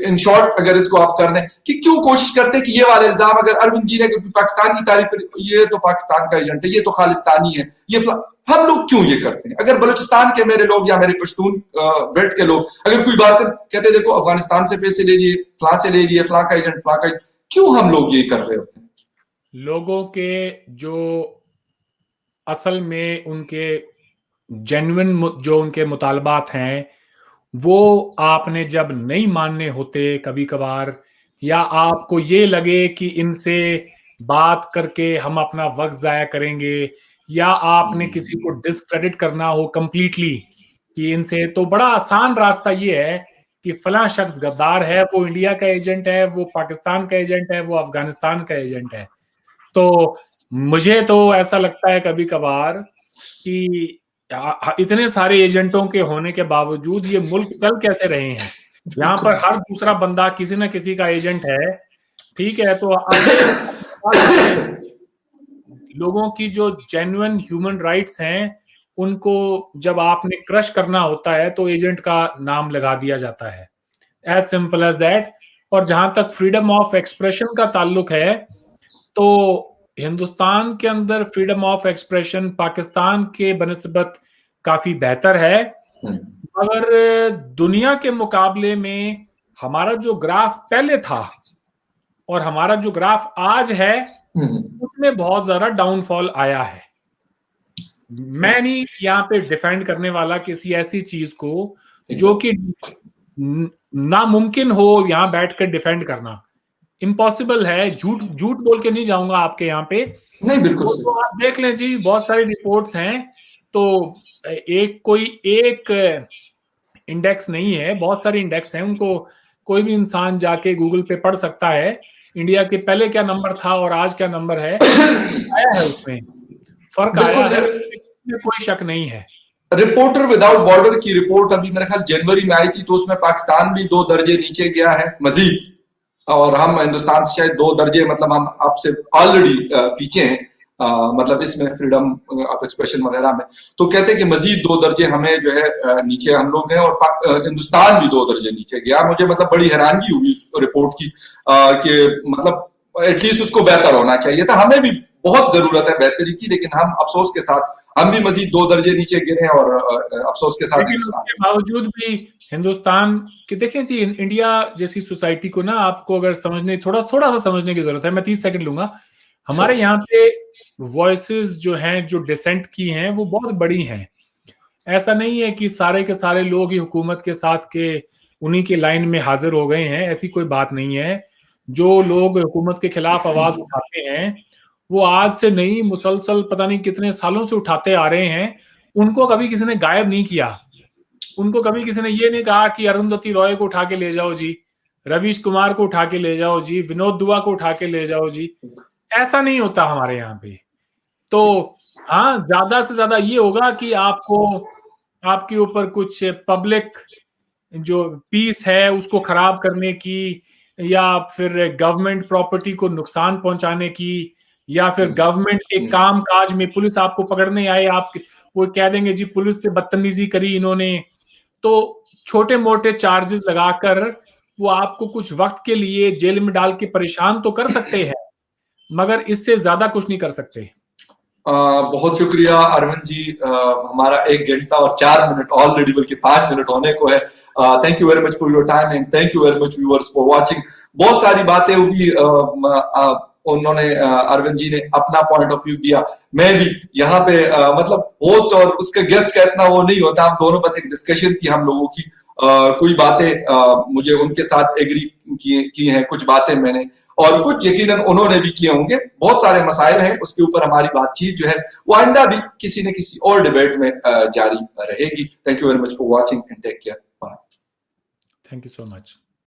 [SPEAKER 1] इन शॉर्ट अगर इसको आप कर दें, कि क्यों कोशिश करते हैं कि ये वाले इल्जाम, अगर अरविंद जी ने पाकिस्तान की तारीफ करी, ये तो पाकिस्तान का एजेंट है, ये तो खालिस्तानी है, ये हम लोग क्यों ये करते हैं? अगर बलूचिस्तान के मेरे लोग या मेरे पश्तून बेल्ट के लोग अगर कोई बात कर कहते देखो अफगानिस्तान से पैसे ले लिए, फलां से ले लिए, फलां का एजेंट, क्यों हम लोग ये कर रहे होते हैं?
[SPEAKER 2] लोगों के जो असल में उनके जेन्युइन जो उनके मुतालबात हैं, वो आपने जब नहीं मानने होते कभी कभार, या आपको ये लगे कि इनसे बात करके हम अपना वक्त जाया करेंगे, या आपने किसी को डिस्क्रेडिट करना हो कंप्लीटली कि इनसे, तो बड़ा आसान रास्ता ये है कि फलां शख्स गद्दार है, वो इंडिया का एजेंट है, वो पाकिस्तान का एजेंट है, वो अफगानिस्तान का एजेंट है। तो मुझे तो ऐसा लगता है कभी कभार कि इतने सारे एजेंटों के होने के बावजूद ये मुल्क चल कैसे रहे हैं। यहाँ पर हर दूसरा बंदा किसी न किसी का एजेंट है, ठीक है। तो लोगों की जो जेन्युइन ह्यूमन राइट्स हैं, उनको जब आपने क्रश करना होता है तो एजेंट का नाम लगा दिया जाता है, एज सिंपल एज दैट। और जहां तक फ्रीडम ऑफ एक्सप्रेशन का ताल्लुक है, तो हिंदुस्तान के अंदर फ्रीडम ऑफ एक्सप्रेशन पाकिस्तान के बनिस्बत काफी बेहतर है, मगर दुनिया के मुकाबले में हमारा जो ग्राफ पहले था और हमारा जो ग्राफ आज है, उसमें बहुत ज्यादा डाउनफॉल आया है। मैं नहीं यहाँ पे डिफेंड करने वाला किसी ऐसी चीज को जो कि नामुमकिन हो यहाँ बैठकर डिफेंड करना, इम्पॉसिबल है। झूठ बोल के नहीं जाऊंगा आपके यहाँ पे,
[SPEAKER 1] नहीं बिल्कुल
[SPEAKER 2] तो आप देख लें जी, बहुत सारी रिपोर्ट्स हैं। तो एक इंडेक्स नहीं है, बहुत सारे इंडेक्स हैं, उनको कोई भी इंसान जाके गूगल पे पढ़ सकता है। इंडिया के पहले क्या नंबर था और आज क्या नंबर है, आया है, उसमें फर्क आया है, कोई शक नहीं है।
[SPEAKER 1] रिपोर्टर विदाउट बॉर्डर की रिपोर्ट अभी मेरे ख्याल जनवरी में आई थी, तो उसमें पाकिस्तान भी 2 दर्जे नीचे गया है मजीद, और हम हिंदुस्तान से शायद 2 दर्जे, मतलब हम आपसे ऑलरेडी पीछे हैं, मतलब इसमें फ्रीडम ऑफ एक्सप्रेशन वगैरह में। तो कहते हैं कि मजीद 2 दर्जे हमें जो है नीचे हम लोग हैं, और हिंदुस्तान भी 2 दर्जे नीचे गया। मुझे मतलब बड़ी हैरानगी हुई उस रिपोर्ट की कि मतलब एटलीस्ट उसको बेहतर होना चाहिए था, हमें भी बहुत जरूरत है बेहतरी की, लेकिन हम अफसोस के साथ हम भी मजीद 2 दर्जे नीचे गिरे, और अफसोस के साथ
[SPEAKER 2] उसके बावजूद भी हिंदुस्तान की देखें जी, इंडिया जैसी सोसाइटी को ना आपको अगर समझने, थोड़ा सा समझने की जरूरत है। मैं 30 सेकंड लूंगा। हमारे यहाँ पे वॉइसेस जो हैं, जो डिसेंट की हैं, वो बहुत बड़ी हैं। ऐसा नहीं है कि सारे के सारे लोग ही हुकूमत के साथ के उन्हीं के लाइन में हाजिर हो गए हैं, ऐसी कोई बात नहीं है। जो लोग हुकूमत के खिलाफ आवाज उठाते हैं, वो आज से नहीं, मुसलसल पता नहीं कितने सालों से उठाते आ रहे हैं। उनको कभी किसी ने गायब नहीं किया। उनको कभी किसी ने ये नहीं कहा कि अरुंधति रॉय को उठा के ले जाओ जी, रवीश कुमार को उठा के ले जाओ जी, विनोद दुआ को उठा के ले जाओ जी। ऐसा नहीं होता हमारे यहाँ पे। तो हाँ, ज्यादा से ज्यादा ये होगा कि आपके ऊपर कुछ पब्लिक जो पीस है उसको खराब करने की, या फिर गवर्नमेंट प्रॉपर्टी को नुकसान पहुंचाने की, या फिर गवर्नमेंट के काम काज में पुलिस आपको पकड़ने आए, आप वो कह देंगे जी पुलिस से बदतमीजी करी इन्होंने। तो छोटे मोटे चार्जेस लगाकर वो आपको कुछ वक्त के लिए जेल में डाल के परेशान तो कर सकते हैं, मगर इससे ज्यादा कुछ नहीं कर सकते।
[SPEAKER 1] बहुत शुक्रिया अरविंद जी। हमारा 1 घंटा और 4 मिनट ऑलरेडी, बल्कि 5 मिनट होने को है। Thank you very much for your time and thank you very much viewers for watching. बहुत सारी बातें हुई, उन्होंने अरविंद जी ने अपना पॉइंट ऑफ व्यू दिया। मैं भी यहाँ पे मतलब होस्ट और उसके गेस्ट का इतना वो नहीं होता, हम दोनों बस एक डिस्कशन थी हम लोगों की। कोई बातें मुझे उनके साथ एग्री की हैं, कुछ बातें मैंने, और कुछ यकीनन उन्होंने भी किए होंगे। बहुत सारे मसाइल हैं, उसके ऊपर हमारी बातचीत जो है वो आइंदा भी किसी न किसी और डिबेट में जारी रहेगी। Thank you very much for watching and take care. Bye.
[SPEAKER 2] Thank you so much.